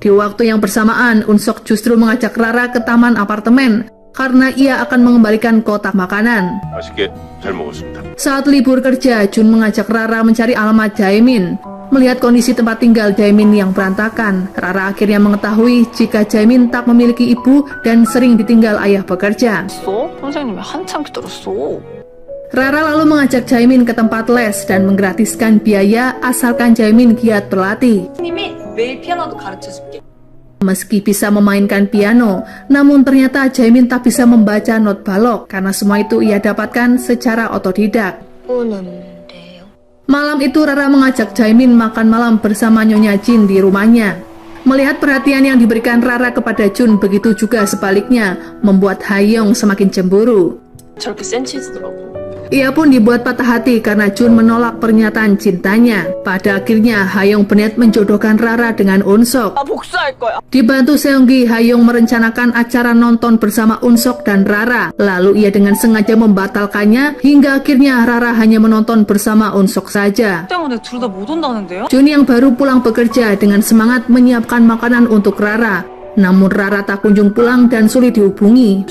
Di waktu yang bersamaan, Unsok justru mengajak Rara ke taman apartemen karena ia akan mengembalikan kotak makanan. 맛있게 잘 먹었습니다. Saat libur kerja, Jun mengajak Rara mencari alamat Jaemin. Melihat kondisi tempat tinggal Jaemin yang berantakan, Rara akhirnya mengetahui jika Jaemin tak memiliki ibu dan sering ditinggal ayah bekerja. 선생님이 한참 기다렸어. Rara lalu mengajak Jaemin ke tempat les dan menggratiskan biaya asalkan Jaemin giat berlatih. 선생님이 매일 피아노도 가르쳐줄게. Meski bisa memainkan piano, namun ternyata Jaemin tak bisa membaca not balok karena semua itu ia dapatkan secara otodidak. Malam itu Rara mengajak Jaemin makan malam bersama Nyonya Jin di rumahnya. Melihat perhatian yang diberikan Rara kepada Jun, begitu juga sebaliknya, membuat Hayoung semakin cemburu. 저렇게 센 치즈더라고. Ia pun dibuat patah hati karena Jun menolak pernyataan cintanya. Pada akhirnya Hayoung berniat menjodohkan Rara dengan Unsok. 나 복수할 거야. Dibantu Seunggi, Hayoung merencanakan acara nonton bersama Unsok dan Rara. Lalu ia dengan sengaja membatalkannya hingga akhirnya Rara hanya menonton bersama Unsok saja. 때문에 둘 다 못 온다는데요? Jun yang baru pulang bekerja dengan semangat menyiapkan makanan untuk Rara. Namun Rara tak kunjung pulang dan sulit dihubungi.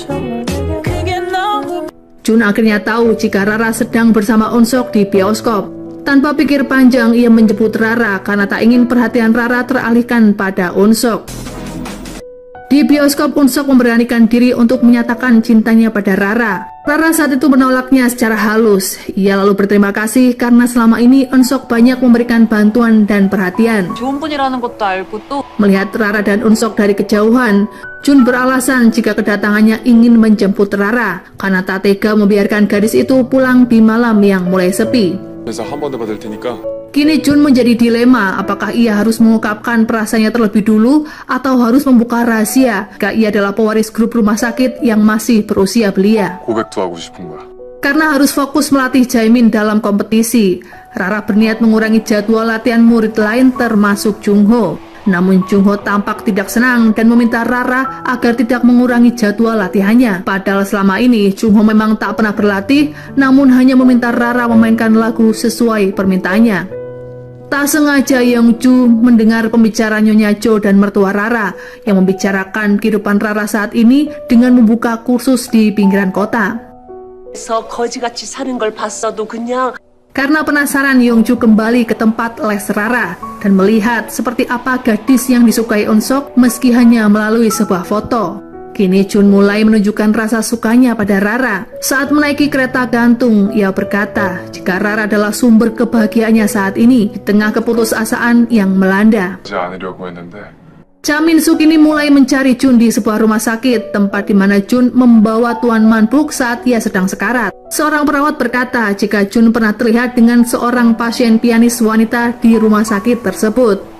Jun akhirnya tahu jika Rara sedang bersama Unsok di bioskop. Tanpa pikir panjang, ia menjemput Rara karena tak ingin perhatian Rara teralihkan pada Unsok. Di bioskop, Unsok memberanikan diri untuk menyatakan cintanya pada Rara. Rara saat itu menolaknya secara halus. Ia lalu berterima kasih karena selama ini Unsok banyak memberikan bantuan dan perhatian. 좋은 분이라는 것도 알고 또 Melihat Rara dan Unsok dari kejauhan, Jun beralasan jika kedatangannya ingin menjemput Rara karena tak tega membiarkan gadis itu pulang di malam yang mulai sepi. 그래서 한 번에 받을 테니까 Kini Jun menjadi dilema, apakah ia harus mengungkapkan perasaannya terlebih dulu atau harus membuka rahasia jika ia adalah pewaris grup rumah sakit yang masih berusia belia. 고백도 하고 싶은 거야. Karena harus fokus melatih Jaemin dalam kompetisi, Rara berniat mengurangi jadwal latihan murid lain termasuk Jungho. Namun Jungho tampak tidak senang dan meminta Rara agar tidak mengurangi jadwal latihannya. Padahal selama ini Jungho memang tak pernah berlatih, namun hanya meminta Rara memainkan lagu sesuai permintaannya. Tak sengaja Yongju mendengar pembicaraan Nyonya Jo dan mertua Rara yang membicarakan kehidupan Rara saat ini dengan membuka kursus di pinggiran kota. 그래서 거지같이 사는 걸 봤어도 그냥 Karena penasaran, Yongju kembali ke tempat les Rara dan melihat seperti apa gadis yang disukai Eun-sok meski hanya melalui sebuah foto. Kini Jun mulai menunjukkan rasa sukanya pada Rara. Saat menaiki kereta gantung, ia berkata jika Rara adalah sumber kebahagiaannya saat ini di tengah keputusasaan yang melanda. 하지 않으려고 했는데 Cha Min-soo kini mulai mencari Jun di sebuah rumah sakit, tempat di mana Jun membawa Tuan Man-buk saat ia sedang sekarat. Seorang perawat berkata jika Jun pernah terlihat dengan seorang pasien pianis wanita di rumah sakit tersebut.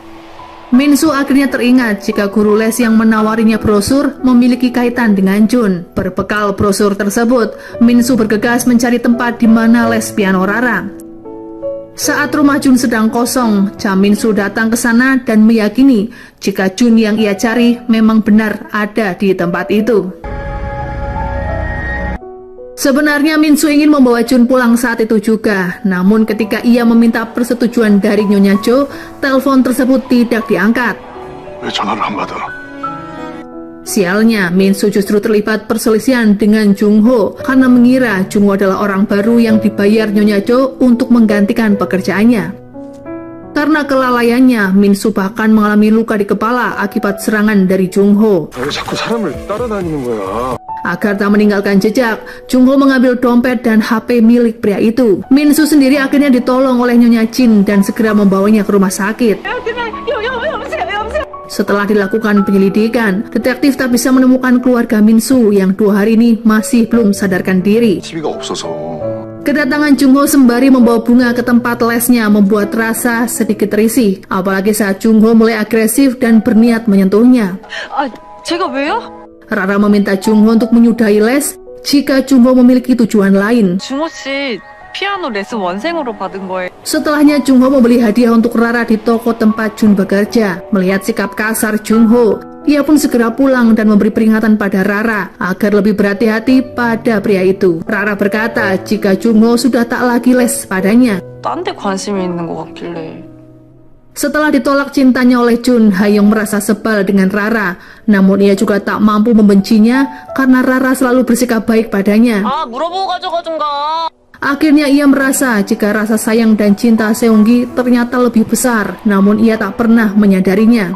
Min-soo akhirnya teringat jika guru les yang menawarinya brosur memiliki kaitan dengan Jun. Berbekal brosur tersebut, Min-soo bergegas mencari tempat di mana les piano Rara. Saat rumah Jun sedang kosong, Cha Min-soo datang ke sana dan meyakini jika Jun yang ia cari memang benar ada di tempat itu. Sebenarnya Min-soo ingin membawa Jun pulang saat itu juga, namun ketika ia meminta persetujuan dari Nyonya Jo, telepon tersebut tidak diangkat. 왜 전화를 안 받아? Sialnya, Min-soo justru terlibat perselisihan dengan Jung-ho karena mengira Jung-ho adalah orang baru yang dibayar Nyonya Jo untuk menggantikan pekerjaannya. Karena kelalaiannya, Min-soo bahkan mengalami luka di kepala akibat serangan dari Jung-ho. 왜 자꾸 사람을 따라다니는 거야? Agar tak meninggalkan jejak, Jung-ho mengambil dompet dan HP milik pria itu. Min-soo sendiri akhirnya ditolong oleh Nyonya Jin dan segera membawanya ke rumah sakit. Setelah dilakukan penyelidikan, detektif tak bisa menemukan keluarga Min-soo yang 2 hari ini masih belum sadarkan diri. TV가 없어서 Kedatangan Jung-ho sembari membawa bunga ke tempat lesnya membuat Rasa sedikit risih, apalagi saat Jung-ho mulai agresif dan berniat menyentuhnya. 아, 제가 왜요? Rara meminta Jung-ho untuk menyudahi les jika Jung-ho memiliki tujuan lain. 중호 씨 피아노 레슨 원생으로 받은 거예요. Setelahnya Jung-ho membeli hadiah untuk Rara di toko tempat Jun bekerja. Melihat sikap kasar Jung-ho, ia pun segera pulang dan memberi peringatan pada Rara agar lebih berhati-hati pada pria itu. Rara berkata jika Jung-ho sudah tak lagi les padanya. 딴 데 관심이 있는 것 같길래. Setelah ditolak cintanya oleh Jun, Hayoung merasa sebal dengan Rara. Namun ia juga tak mampu membencinya karena Rara selalu bersikap baik padanya. 아 물어보고 가져가든가. Akhirnya ia merasa jika rasa sayang dan cinta Seunggi ternyata lebih besar, namun ia tak pernah menyadarinya.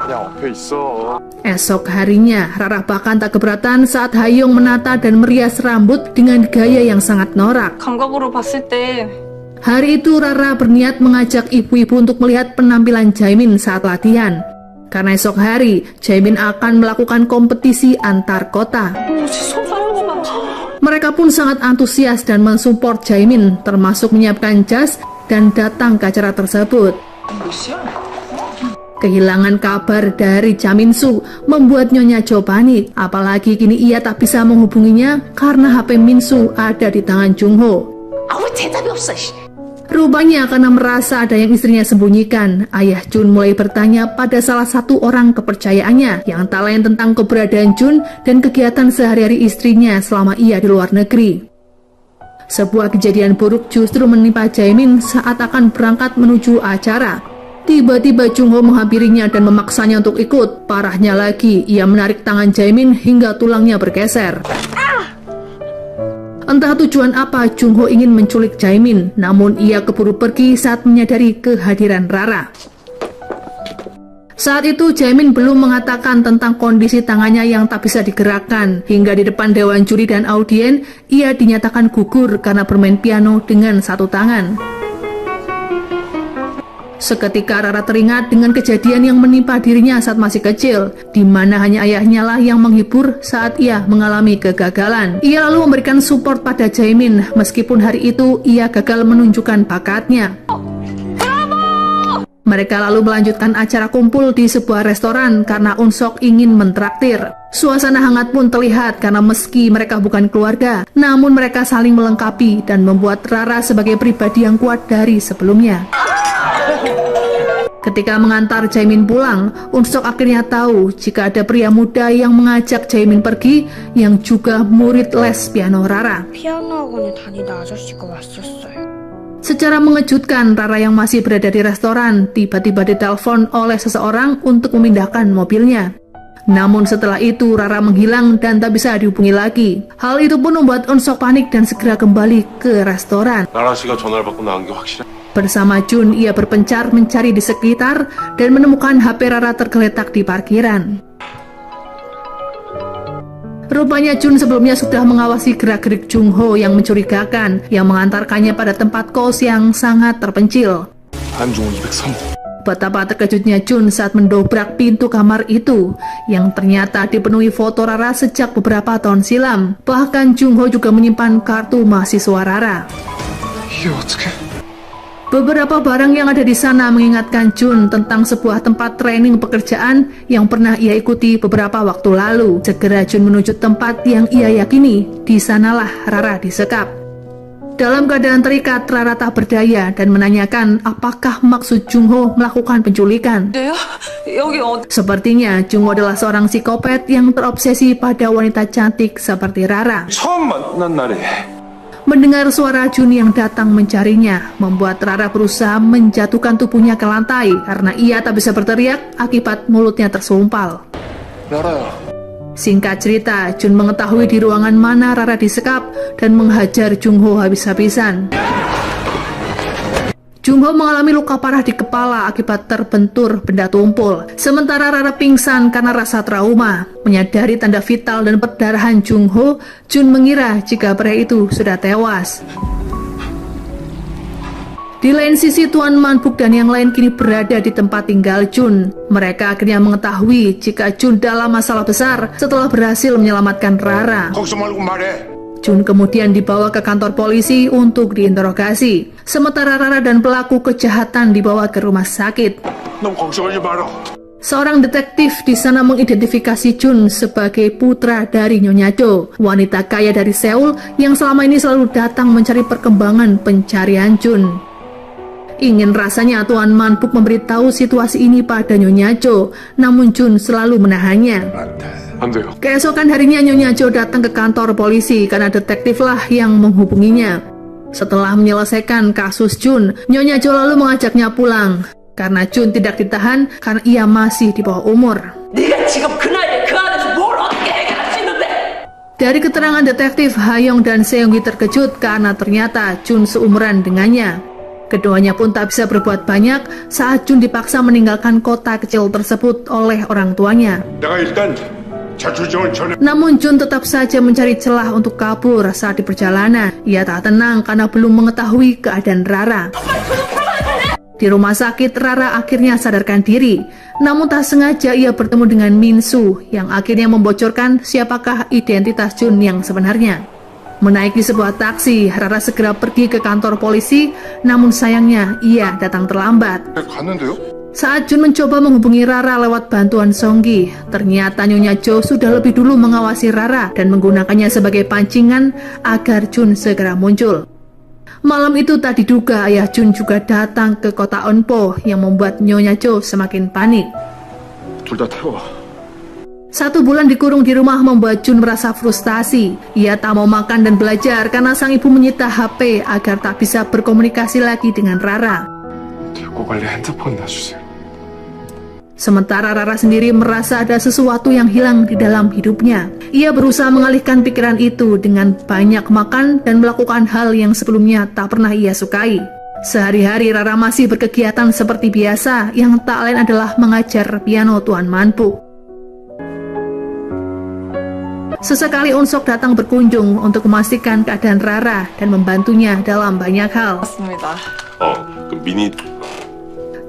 그냥 옆에 있어. Esok harinya, Rara bahkan tak keberatan saat Hayoung menata dan merias rambut dengan gaya yang sangat norak. 감각으로 봤을 때 Hari itu Rara berniat mengajak ibu-ibu untuk melihat penampilan Jaemin saat latihan. Karena esok hari, Jaemin akan melakukan kompetisi antar kota. Mereka pun sangat antusias dan mensupport Jaemin, termasuk menyiapkan jas dan datang ke acara tersebut. Kehilangan kabar dari Cha Min-soo membuat Nyonya Jo panik, apalagi kini ia tak bisa menghubunginya karena HP Min-soo ada di tangan Jung-ho. 아왜 대답이 없어. Rupanya karena merasa ada yang istrinya sembunyikan, ayah Jun mulai bertanya pada salah satu orang kepercayaannya yang tak lain tentang keberadaan Jun dan kegiatan sehari-hari istrinya selama ia di luar negeri. Sebuah kejadian buruk justru menimpa Jaemin saat akan berangkat menuju acara. Tiba-tiba Jung-ho menghampirinya dan memaksanya untuk ikut. Parahnya lagi, ia menarik tangan Jaemin hingga tulangnya bergeser. Entah tujuan apa Jung-ho ingin menculik Jaemin, namun ia keburu pergi saat menyadari kehadiran Rara. Saat itu Jaemin belum mengatakan tentang kondisi tangannya yang tak bisa digerakkan, hingga di depan dewan juri dan audien, ia dinyatakan gugur karena bermain piano dengan satu tangan. Seketika Rara teringat dengan kejadian yang menimpa dirinya saat masih kecil, di mana hanya ayahnya lah yang menghibur saat ia mengalami kegagalan. Ia lalu memberikan support pada Jaemin, meskipun hari itu ia gagal menunjukkan bakatnya. Mereka lalu melanjutkan acara kumpul di sebuah restoran karena Eun-sok ingin mentraktir. Suasana hangat pun terlihat karena meski mereka bukan keluarga, namun mereka saling melengkapi dan membuat Rara sebagai pribadi yang kuat dari sebelumnya. Ketika mengantar Jaemin pulang, Eun-sok akhirnya tahu jika ada pria muda yang mengajak Jaemin pergi yang juga murid les piano Rara. 피아노 학원에 다니던 아저씨가 왔었어요. Secara mengejutkan, Rara yang masih berada di restoran tiba-tiba ditelepon oleh seseorang untuk memindahkan mobilnya. Namun setelah itu Rara menghilang dan tak bisa dihubungi lagi. Hal itu pun membuat Eun-seok panik dan segera kembali ke restoran. 나라 씨가 전화를 받고 나온 게 확실해. Bersama Jun, ia berpencar mencari di sekitar dan menemukan HP Rara tergeletak di parkiran. Rupanya Jun sebelumnya sudah mengawasi gerak-gerik Jung Ho yang mencurigakan, yang mengantarkannya pada tempat kos yang sangat terpencil. 안중호 203. Betapa terkejutnya Jun saat mendobrak pintu kamar itu, yang ternyata dipenuhi foto Rara sejak beberapa tahun silam. Bahkan Jung Ho juga menyimpan kartu mahasiswa Rara. 이게 어떻게? Beberapa barang yang ada di sana mengingatkan Jun tentang sebuah tempat training pekerjaan yang pernah ia ikuti beberapa waktu lalu. Segera Jun menuju tempat yang ia yakini di sanalah Rara disekap. Dalam keadaan terikat, Rara tak berdaya dan menanyakan apakah maksud Jung Ho melakukan penculikan. 네요? 여기 어디? Sepertinya Jung Ho adalah seorang psikopat yang terobsesi pada wanita cantik seperti Rara. 처음 만난 날에 Mendengar suara Jun yang datang mencarinya, membuat Rara berusaha menjatuhkan tubuhnya ke lantai karena ia tak bisa berteriak akibat mulutnya tersumpal. 나라야. Singkat cerita, Jun mengetahui di ruangan mana Rara disekap dan menghajar Jung Ho habis-habisan. Jung Ho mengalami luka parah di kepala akibat terbentur benda tumpul. Sementara Rara pingsan karena rasa trauma. Menyadari tanda vital dan perdarahan Jung Ho, Jun mengira jika pria itu sudah tewas. Di lain sisi, Tuan Man-buk dan yang lain kini berada di tempat tinggal Jun. Mereka akhirnya mengetahui jika Jun dalam masalah besar setelah berhasil menyelamatkan Rara. 거기서 말고 말해. Jun kemudian dibawa ke kantor polisi untuk diinterogasi. Sementara Rara dan pelaku kejahatan dibawa ke rumah sakit. 넌 거기서 말지 마라. Seorang detektif di sana mengidentifikasi Jun sebagai putra dari Nyonya Cho, wanita kaya dari Seoul yang selama ini selalu datang mencari perkembangan pencarian Jun. Ingin rasanya Tuan Man-buk memberitahu situasi ini pada Nyonya Cho, namun Jun selalu menahannya. 안 돼요. Keesokan harinya Nyonya Cho datang ke kantor polisi karena detektiflah yang menghubunginya. Setelah menyelesaikan kasus Jun, Nyonya Cho lalu mengajaknya pulang karena Jun tidak ditahan karena ia masih di bawah umur. 네가 지금 그 나이에 그 안에서 뭘 어떻게 해결할 수 있는데? Dari keterangan detektif, Hayoung dan Seonggi terkejut karena ternyata Jun seumuran dengannya. Keduanya pun tak bisa berbuat banyak saat Jun dipaksa meninggalkan kota kecil tersebut oleh orang tuanya. 내가 일단 자초지종을 전해. Namun Jun tetap saja mencari celah untuk kabur saat di perjalanan. Ia tak tenang karena belum mengetahui keadaan Rara. Di rumah sakit, Rara akhirnya sadarkan diri. Namun tak sengaja ia bertemu dengan Min Soo yang akhirnya membocorkan siapakah identitas Jun yang sebenarnya. Menaiki sebuah taksi, Rara segera pergi ke kantor polisi, namun sayangnya ia datang terlambat. 갔는데요? Saat Jun mencoba menghubungi Rara lewat bantuan Seonggi, ternyata Nyonya Cho sudah lebih dulu mengawasi Rara dan menggunakannya sebagai pancingan agar Jun segera muncul. Malam itu tak diduga ayah Jun juga datang ke kota Eunpo yang membuat Nyonya Cho semakin panik. 둘 다 태워. 1 bulan dikurung di rumah membuat Jun merasa frustasi. Ia tak mau makan dan belajar karena sang ibu menyita HP agar tak bisa berkomunikasi lagi dengan Rara. 들고 관리 핸드폰 놔주세요. Sementara Rara sendiri merasa ada sesuatu yang hilang di dalam hidupnya. Ia berusaha mengalihkan pikiran itu dengan banyak makan dan melakukan hal yang sebelumnya tak pernah ia sukai. Sehari-hari Rara masih berkegiatan seperti biasa, yang tak lain adalah mengajar piano Tuan Man-buk. Sesekali Eun-seok datang berkunjung untuk memastikan keadaan Rara dan membantunya dalam banyak hal. 맞습니다. 그 미니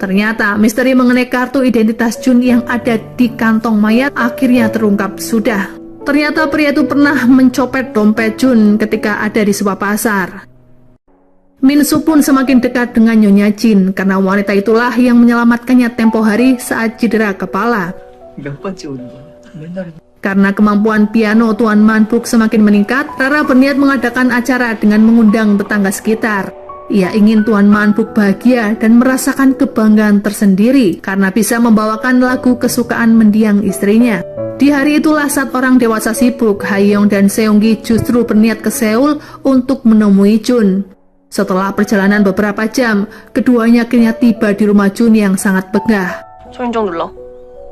Ternyata misteri mengenai kartu identitas Jun yang ada di kantong mayat akhirnya terungkap sudah. Ternyata pria itu pernah mencopet dompet Jun ketika ada di sebuah pasar. Min Soo pun semakin dekat dengan Nyonya Jin karena wanita itulah yang menyelamatkannya tempo hari saat cedera kepala. 몇 번째 오는 거야? 맨날 Karena kemampuan piano Tuan Man-buk semakin meningkat, Rara berniat mengadakan acara dengan mengundang tetangga sekitar. Ia ingin Tuan Man-buk bahagia dan merasakan kebanggaan tersendiri karena bisa membawakan lagu kesukaan mendiang istrinya. Di hari itulah saat orang dewasa sibuk, Hayoung dan Seonggi justru berniat ke Seoul untuk menemui Jun. Setelah perjalanan beberapa jam, keduanya akhirnya tiba di rumah Jun yang sangat begah. 초인종 눌러.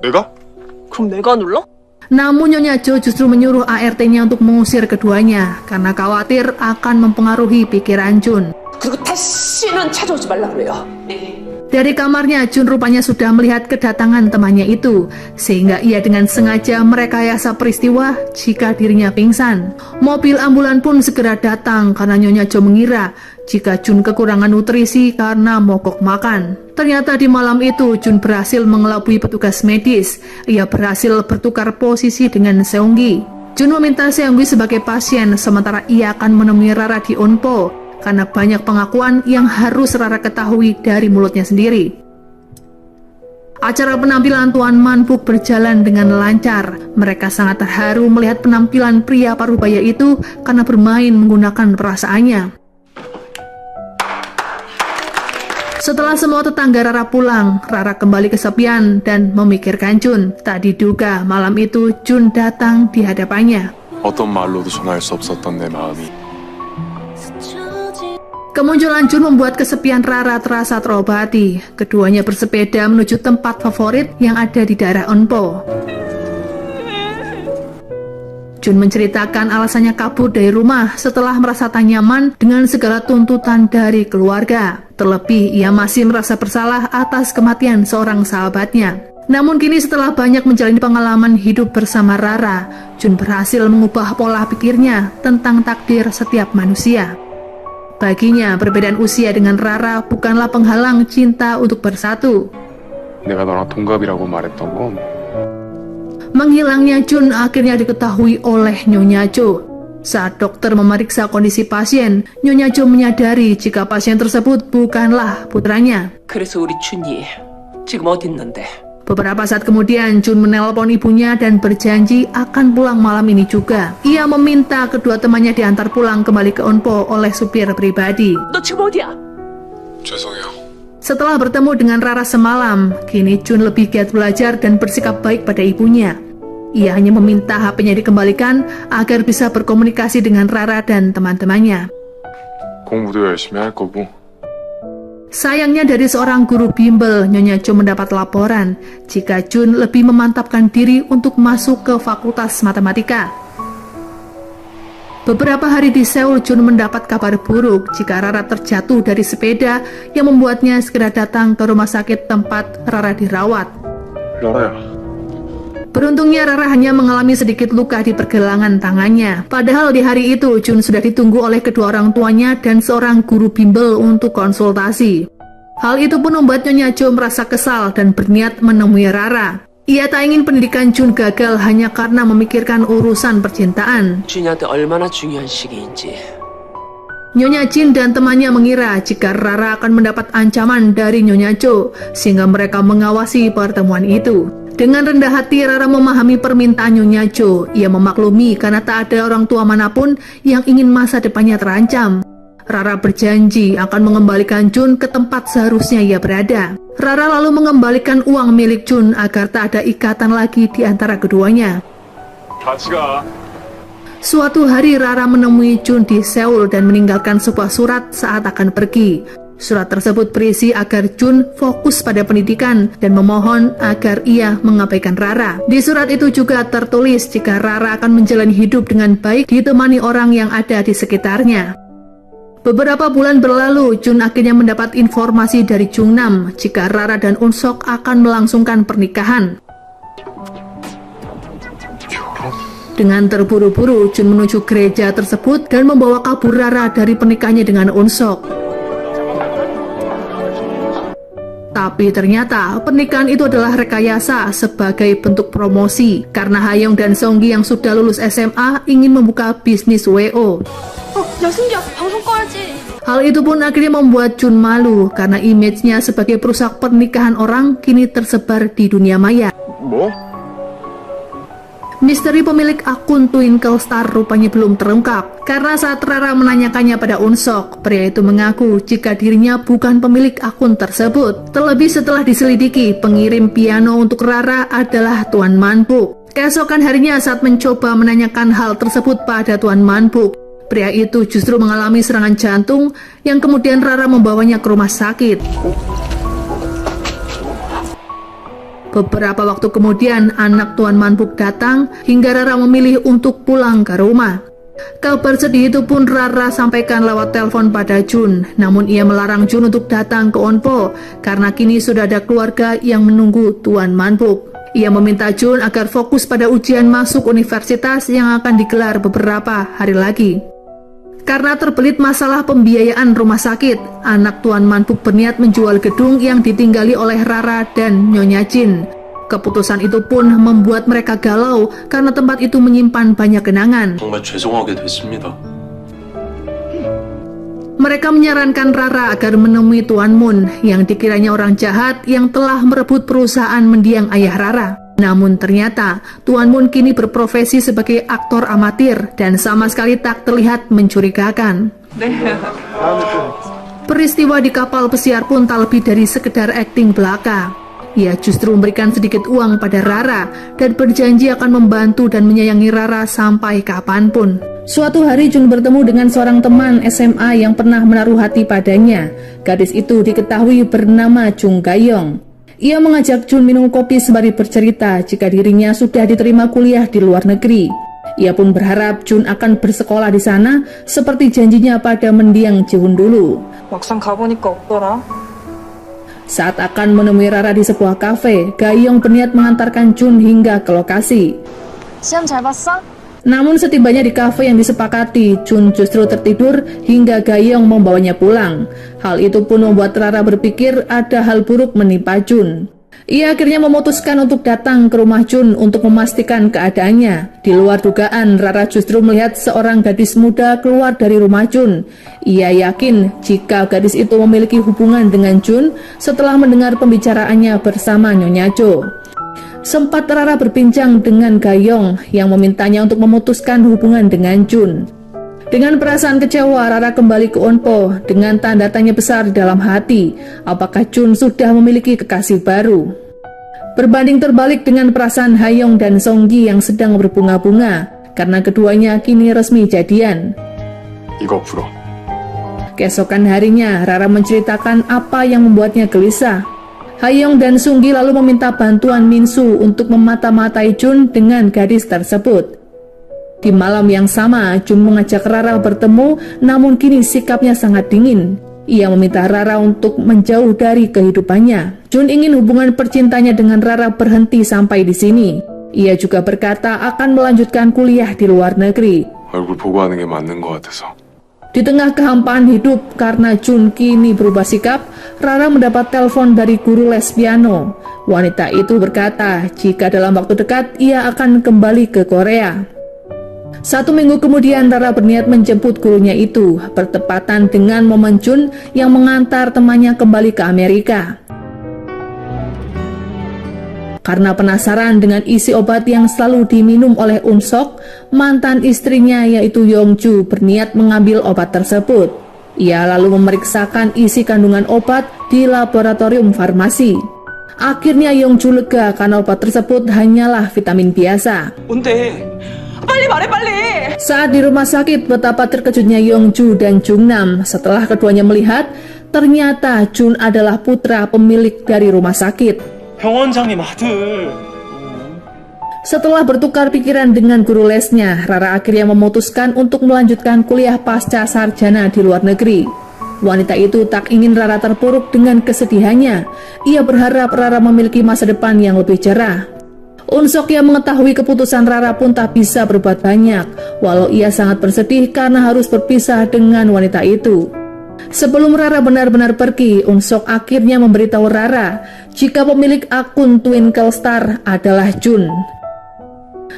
내가? 그럼 내가 눌러? Namun Nyonya Jo justru menyuruh ART-nya untuk mengusir keduanya karena khawatir akan mempengaruhi pikiran Jun. 그리고 다시는 찾아오지 말라 그래요. Dari kamarnya, Jun rupanya sudah melihat kedatangan temannya itu, sehingga ia dengan sengaja merekayasa peristiwa jika dirinya pingsan. Mobil ambulan pun segera datang karena Nyonya Jo mengira jika Jun kekurangan nutrisi karena mogok makan. Ternyata di malam itu, Jun berhasil mengelabui petugas medis. Ia berhasil bertukar posisi dengan Seunggi. Jun meminta Seunggi sebagai pasien, sementara ia akan menemui Rara di Onpo, karena banyak pengakuan yang harus Rara ketahui dari mulutnya sendiri. Acara penampilan Tuan Manpuk berjalan dengan lancar. Mereka sangat terharu melihat penampilan pria parubaya itu karena bermain menggunakan perasaannya. Setelah semua tetangga Rara pulang, Rara kembali kesepian dan memikirkan Jun. Tak diduga malam itu Jun datang di hadapannya. 어떤 말로도 전할 수 없었던 내 마음이 Kemunculan Jun membuat kesepian Rara terasa terobati. Keduanya bersepeda menuju tempat favorit yang ada di daerah Onpo. Jun menceritakan alasannya kabur dari rumah setelah merasa tak nyaman dengan segala tuntutan dari keluarga. Terlebih, ia masih merasa bersalah atas kematian seorang sahabatnya. Namun kini setelah banyak menjalani pengalaman hidup bersama Rara, Jun berhasil mengubah pola pikirnya tentang takdir setiap manusia. Baginya, perbedaan usia dengan Rara bukanlah penghalang cinta untuk bersatu. 내가 너랑 동갑이라고 말했던 건 Menghilangnya Jun akhirnya diketahui oleh Nyonya Jo. Saat dokter memeriksa kondisi pasien, Nyonya Jo menyadari jika pasien tersebut bukanlah putranya. 그래서 우리 준이 지금 어디 있는데? Beberapa saat kemudian, Jun menelpon ibunya dan berjanji akan pulang malam ini juga. Ia meminta kedua temannya diantar pulang kembali ke Onpo oleh supir pribadi. 너 지금 어디야? 죄송해요. Setelah bertemu dengan Rara semalam, kini Jun lebih giat belajar dan bersikap baik pada ibunya. Ia hanya meminta HP-nya dikembalikan agar bisa berkomunikasi dengan Rara dan teman-temannya. 공부도 열심히 할 거고 Sayangnya dari seorang guru bimbel, Nyonya Jo mendapat laporan jika Jun lebih memantapkan diri untuk masuk ke fakultas matematika. Beberapa hari di Seoul, Jun mendapat kabar buruk jika Rara terjatuh dari sepeda yang membuatnya segera datang ke rumah sakit tempat Rara dirawat. 라라야 Beruntungnya Rara hanya mengalami sedikit luka di pergelangan tangannya. Padahal di hari itu Jun sudah ditunggu oleh kedua orang tuanya dan seorang guru bimbel untuk konsultasi. Hal itu pun membuat Nyonya Jo merasa kesal dan berniat menemui Rara. Ia tak ingin pendidikan Jun gagal hanya karena memikirkan urusan percintaan. 준이한테 얼마나 중요한 시기인지. Nyonya Jin dan temannya mengira jika Rara akan mendapat ancaman dari Nyonya Jo, sehingga mereka mengawasi pertemuan itu. Dengan rendah hati, Rara memahami permintaan Nyonya Jo. Ia memaklumi karena tak ada orang tua manapun yang ingin masa depannya terancam. Rara berjanji akan mengembalikan Jun ke tempat seharusnya ia berada. Rara lalu mengembalikan uang milik Jun agar tak ada ikatan lagi di antara keduanya. 같이 가. Suatu hari Rara menemui Jun di Seoul dan meninggalkan sebuah surat saat akan pergi. Surat tersebut berisi agar Jun fokus pada pendidikan dan memohon agar ia mengabaikan Rara. Di surat itu juga tertulis jika Rara akan menjalani hidup dengan baik ditemani orang yang ada di sekitarnya. Beberapa bulan berlalu, Jun akhirnya mendapat informasi dari Jungnam jika Rara dan Unsok akan melangsungkan pernikahan. Dengan terburu-buru, Jun menuju gereja tersebut dan membawa kabur Rara dari pernikahannya dengan Unsok. Tapi ternyata pernikahan itu adalah rekayasa sebagai bentuk promosi karena Hayoung dan Seunggi yang sudah lulus SMA ingin membuka bisnis WO. 야 승기야 방송 꺼야지. Hal itu pun akhirnya membuat Jun malu karena image-nya sebagai perusak pernikahan orang kini tersebar di dunia maya. 뭐? Misteri pemilik akun Twinkle Star rupanya belum terungkap karena saat Rara menanyakannya pada Unsok, pria itu mengaku jika dirinya bukan pemilik akun tersebut. Terlebih setelah diselidiki, pengirim piano untuk Rara adalah Tuan Manpuk. Keesokan harinya saat mencoba menanyakan hal tersebut pada Tuan Manpuk, Pria itu justru mengalami serangan jantung yang kemudian Rara membawanya ke rumah sakit. Beberapa waktu kemudian, anak Tuan Manpuk datang hingga Rara memilih untuk pulang ke rumah. Kabar sedih itu pun Rara sampaikan lewat telepon pada Jun, namun ia melarang Jun untuk datang ke Onpo karena kini sudah ada keluarga yang menunggu Tuan Manpuk. Ia meminta Jun agar fokus pada ujian masuk universitas yang akan digelar beberapa hari lagi. Karena terbelit masalah pembiayaan rumah sakit, anak Tuan Manpuk berniat menjual gedung yang ditinggali oleh Rara dan Nyonya Jin. Keputusan itu pun membuat mereka galau karena tempat itu menyimpan banyak kenangan. 정말 죄송하게 됐습니다. Mereka menyarankan Rara agar menemui Tuan Mun yang dikiranya orang jahat yang telah merebut perusahaan mendiang ayah Rara. Namun ternyata Tuan Mun kini berprofesi sebagai aktor amatir dan sama sekali tak terlihat mencurigakan. Peristiwa di kapal pesiar pun tak lebih dari sekedar akting belaka. Ia justru memberikan sedikit uang pada Rara dan berjanji akan membantu dan menyayangi Rara sampai kapanpun. Suatu hari Jun bertemu dengan seorang teman SMA yang pernah menaruh hati padanya. Gadis itu diketahui bernama Chung Gayong. Ia mengajak Jun minum kopi sembari bercerita jika dirinya sudah diterima kuliah di luar negeri. Ia pun berharap Jun akan bersekolah di sana seperti janjinya pada mendiang Jiwon dulu. 막상 가보니까 없더라. Saat akan menemui Rara di sebuah kafe, Gayong berniat mengantarkan Jun hingga ke lokasi. 시험 잘 봤어? Namun setibanya di kafe yang disepakati, Jun justru tertidur hingga Gayong membawanya pulang. Hal itu pun membuat Rara berpikir ada hal buruk menimpa Jun. Ia akhirnya memutuskan untuk datang ke rumah Jun untuk memastikan keadaannya. Di luar dugaan, Rara justru melihat seorang gadis muda keluar dari rumah Jun. Ia yakin jika gadis itu memiliki hubungan dengan Jun setelah mendengar pembicaraannya bersama Nyonya Jo. Sempat Rara berbincang dengan Gayong yang memintanya untuk memutuskan hubungan dengan Jun. Dengan perasaan kecewa, Rara kembali ke Onpo dengan tanda tanya besar di dalam hati. Apakah Jun sudah memiliki kekasih baru? Berbanding terbalik dengan perasaan Hayong dan Songgi yang sedang berbunga-bunga, karena keduanya kini resmi jadian. 이거 풀어. Keesokan harinya, Rara menceritakan apa yang membuatnya gelisah. Hayong dan Sunggi lalu meminta bantuan Minsu untuk memata-matai Jun dengan gadis tersebut. Di malam yang sama, Jun mengajak Rara bertemu, namun kini sikapnya sangat dingin. Ia meminta Rara untuk menjauh dari kehidupannya. Jun ingin hubungan percintanya dengan Rara berhenti sampai di sini. Ia juga berkata akan melanjutkan kuliah di luar negeri. 얼굴 보고 하는 게 맞는 것 같아서. Di tengah kehampaan hidup karena Jun kini berubah sikap, Rara mendapat telepon dari guru les piano. Wanita itu berkata jika dalam waktu dekat ia akan kembali ke Korea. 1 minggu kemudian Rara berniat menjemput gurunya itu, bertepatan dengan momen Jun yang mengantar temannya kembali ke Amerika. Karena penasaran dengan isi obat yang selalu diminum oleh Unsok, mantan istrinya yaitu Yongju berniat mengambil obat tersebut. Ia lalu memeriksakan isi kandungan obat di laboratorium farmasi. Akhirnya Yongju lega karena obat tersebut hanyalah vitamin biasa. 빨리 말해 빨리. Saat di rumah sakit, betapa terkejutnya Yongju dan Jungnam setelah keduanya melihat ternyata Jun adalah putra pemilik dari rumah sakit. 병원장님 아들. Setelah bertukar pikiran dengan guru lesnya, Rara akhirnya memutuskan untuk melanjutkan kuliah pasca sarjana di luar negeri. Wanita itu tak ingin Rara terpuruk dengan kesedihannya. Ia berharap Rara memiliki masa depan yang lebih cerah. Unsok yang mengetahui keputusan Rara pun tak bisa berbuat banyak, walau ia sangat bersedih karena harus berpisah dengan wanita itu. Sebelum Rara benar-benar pergi, Unsok akhirnya memberitahu Rara jika pemilik akun Twinkle Star adalah Jun.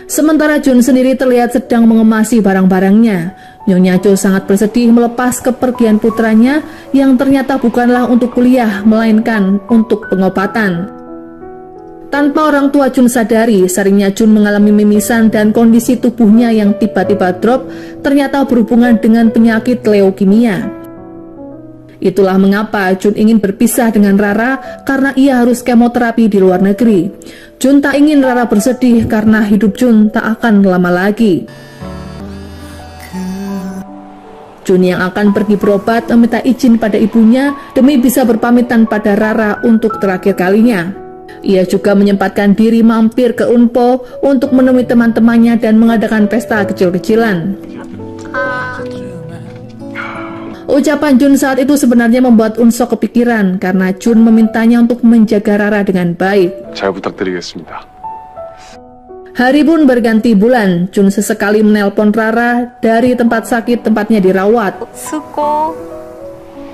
Sementara Jun sendiri terlihat sedang mengemasi barang-barangnya. Nyonya Jo sangat bersedih melepas kepergian putranya yang ternyata bukanlah untuk kuliah, melainkan untuk pengobatan. Tanpa orang tua Jun sadari, seringnya Jun mengalami mimisan dan kondisi tubuhnya yang tiba-tiba drop ternyata berhubungan dengan penyakit leukemia. Itulah mengapa Jun ingin berpisah dengan Rara karena ia harus kemoterapi di luar negeri. Jun tak ingin Rara bersedih karena hidup Jun tak akan lama lagi. Jun yang akan pergi berobat meminta izin pada ibunya demi bisa berpamitan pada Rara untuk terakhir kalinya. Ia juga menyempatkan diri mampir ke Unpo untuk menemui teman-temannya dan mengadakan pesta kecil-kecilan. Ucapan Jun saat itu sebenarnya membuat Unsok kepikiran karena Jun memintanya untuk menjaga Rara dengan baik. 잘 부탁드리겠습니다. Hari pun berganti bulan, Jun sesekali menelpon Rara dari tempat sakit tempatnya dirawat. 수고.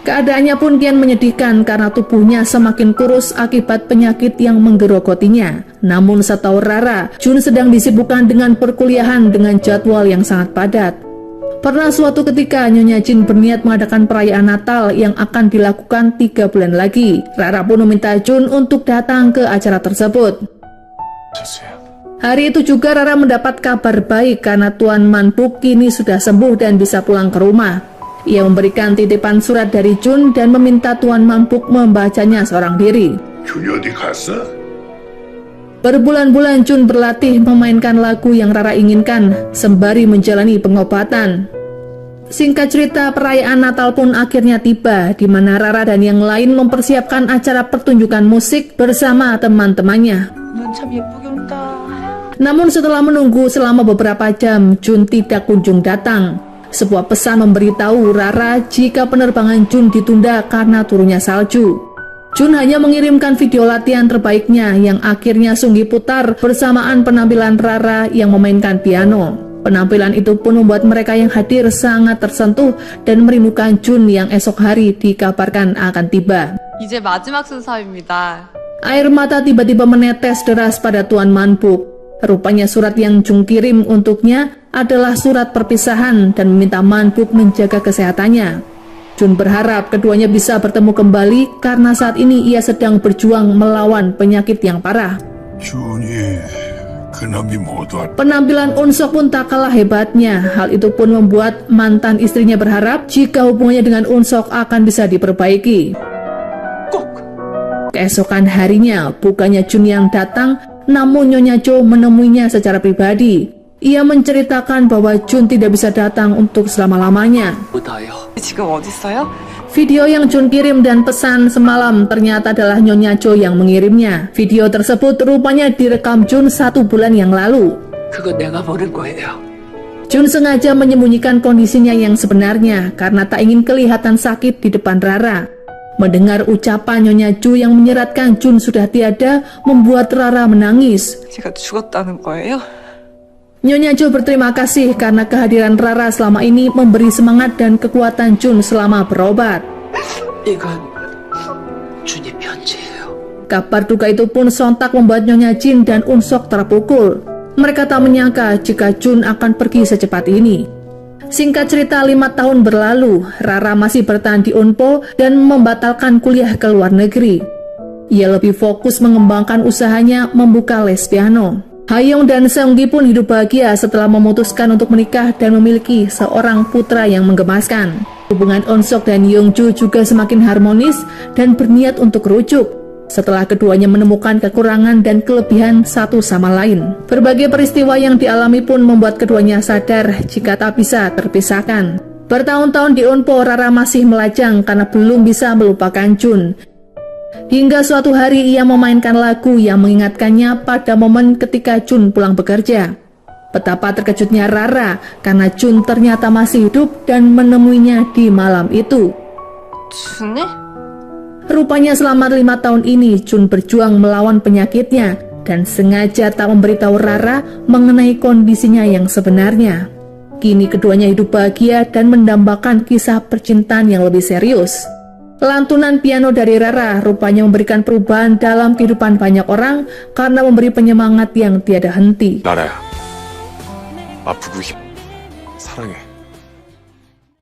Keadaannya pun kian menyedihkan karena tubuhnya semakin kurus akibat penyakit yang menggerogotinya. Namun setahu Rara, Jun sedang disibukkan dengan perkuliahan dengan jadwal yang sangat padat. Pernah suatu ketika Nyonya Jin berniat mengadakan perayaan Natal yang akan dilakukan 3 bulan lagi. Rara pun meminta Jun untuk datang ke acara tersebut. Hari itu juga Rara mendapat kabar baik karena Tuan Manpuk kini sudah sembuh dan bisa pulang ke rumah. Ia memberikan titipan surat dari Jun dan meminta Tuan Manpuk membacanya seorang diri. 준이 어디 갔어? Berbulan-bulan Jun berlatih memainkan lagu yang Rara inginkan sembari menjalani pengobatan. Singkat cerita, perayaan Natal pun akhirnya tiba di mana Rara dan yang lain mempersiapkan acara pertunjukan musik bersama teman-temannya. 눈 참 예쁘게 온다. Namun setelah menunggu selama beberapa jam, Jun tidak kunjung datang. Sebuah pesan memberitahu Rara jika penerbangan Jun ditunda karena turunnya salju. Jun hanya mengirimkan video latihan terbaiknya yang akhirnya Sunggi putar bersamaan penampilan Rara yang memainkan piano. Penampilan itu pun membuat mereka yang hadir sangat tersentuh dan merindukan Jun yang esok hari dikabarkan akan tiba. 이제 마지막 순서입니다. Air mata tiba-tiba menetes deras pada Tuan Manpuk. Rupanya surat yang Jun kirim untuknya adalah surat perpisahan dan meminta Manpuk menjaga kesehatannya. Jun berharap keduanya bisa bertemu kembali karena saat ini ia sedang berjuang melawan penyakit yang parah. 준이 그놈이 모두 Penampilan Unsok pun tak kalah hebatnya. Hal itu pun membuat mantan istrinya berharap jika hubungannya dengan Unsok akan bisa diperbaiki. Keesokan harinya, bukannya Jun yang datang, namun Nyonya Jo menemuinya secara pribadi. Ia menceritakan bahwa Jun tidak bisa datang untuk selama-lamanya. 지금 어디 있어요? Video yang Jun kirim dan pesan semalam ternyata adalah Nyonya Jo yang mengirimnya. Video tersebut rupanya direkam Jun 1 bulan yang lalu. Jun sengaja menyembunyikan kondisinya yang sebenarnya karena tak ingin kelihatan sakit di depan Rara. Mendengar ucapan Nyonya Jo yang menyeratkan Jun sudah tiada membuat Rara menangis. 제가 죽었다는 거예요? Nyonya Jo berterima kasih karena kehadiran Rara selama ini memberi semangat dan kekuatan Jun selama berobat. Kabar duka itu pun sontak membuat Nyonya Jin dan Unsok terpukul. Mereka tak menyangka jika Jun akan pergi secepat ini. Singkat cerita, 5 tahun berlalu, Rara masih bertahan di Unpo dan membatalkan kuliah ke luar negeri. Ia lebih fokus mengembangkan usahanya membuka les piano. Hayoung dan Seunggi pun hidup bahagia setelah memutuskan untuk menikah dan memiliki seorang putra yang menggemaskan. Hubungan Unsok dan Yeongju juga semakin harmonis dan berniat untuk rujuk setelah keduanya menemukan kekurangan dan kelebihan satu sama lain. Berbagai peristiwa yang dialami pun membuat keduanya sadar jika tak bisa terpisahkan. Bertahun-tahun di Unpo, Rara masih melajang karena belum bisa melupakan Jun. Hingga suatu hari ia memainkan lagu yang mengingatkannya pada momen ketika Jun pulang bekerja. Betapa terkejutnya Rara karena Jun ternyata masih hidup dan menemuinya di malam itu. 준이? Rupanya selama 5 tahun ini Jun berjuang melawan penyakitnya dan sengaja tak memberitahu Rara mengenai kondisinya yang sebenarnya. Kini keduanya hidup bahagia dan mendambakan kisah percintaan yang lebih serius. Lantunan piano dari Rara rupanya memberikan perubahan dalam kehidupan banyak orang karena memberi penyemangat yang tiada henti. 나라야, 아프고 사랑해.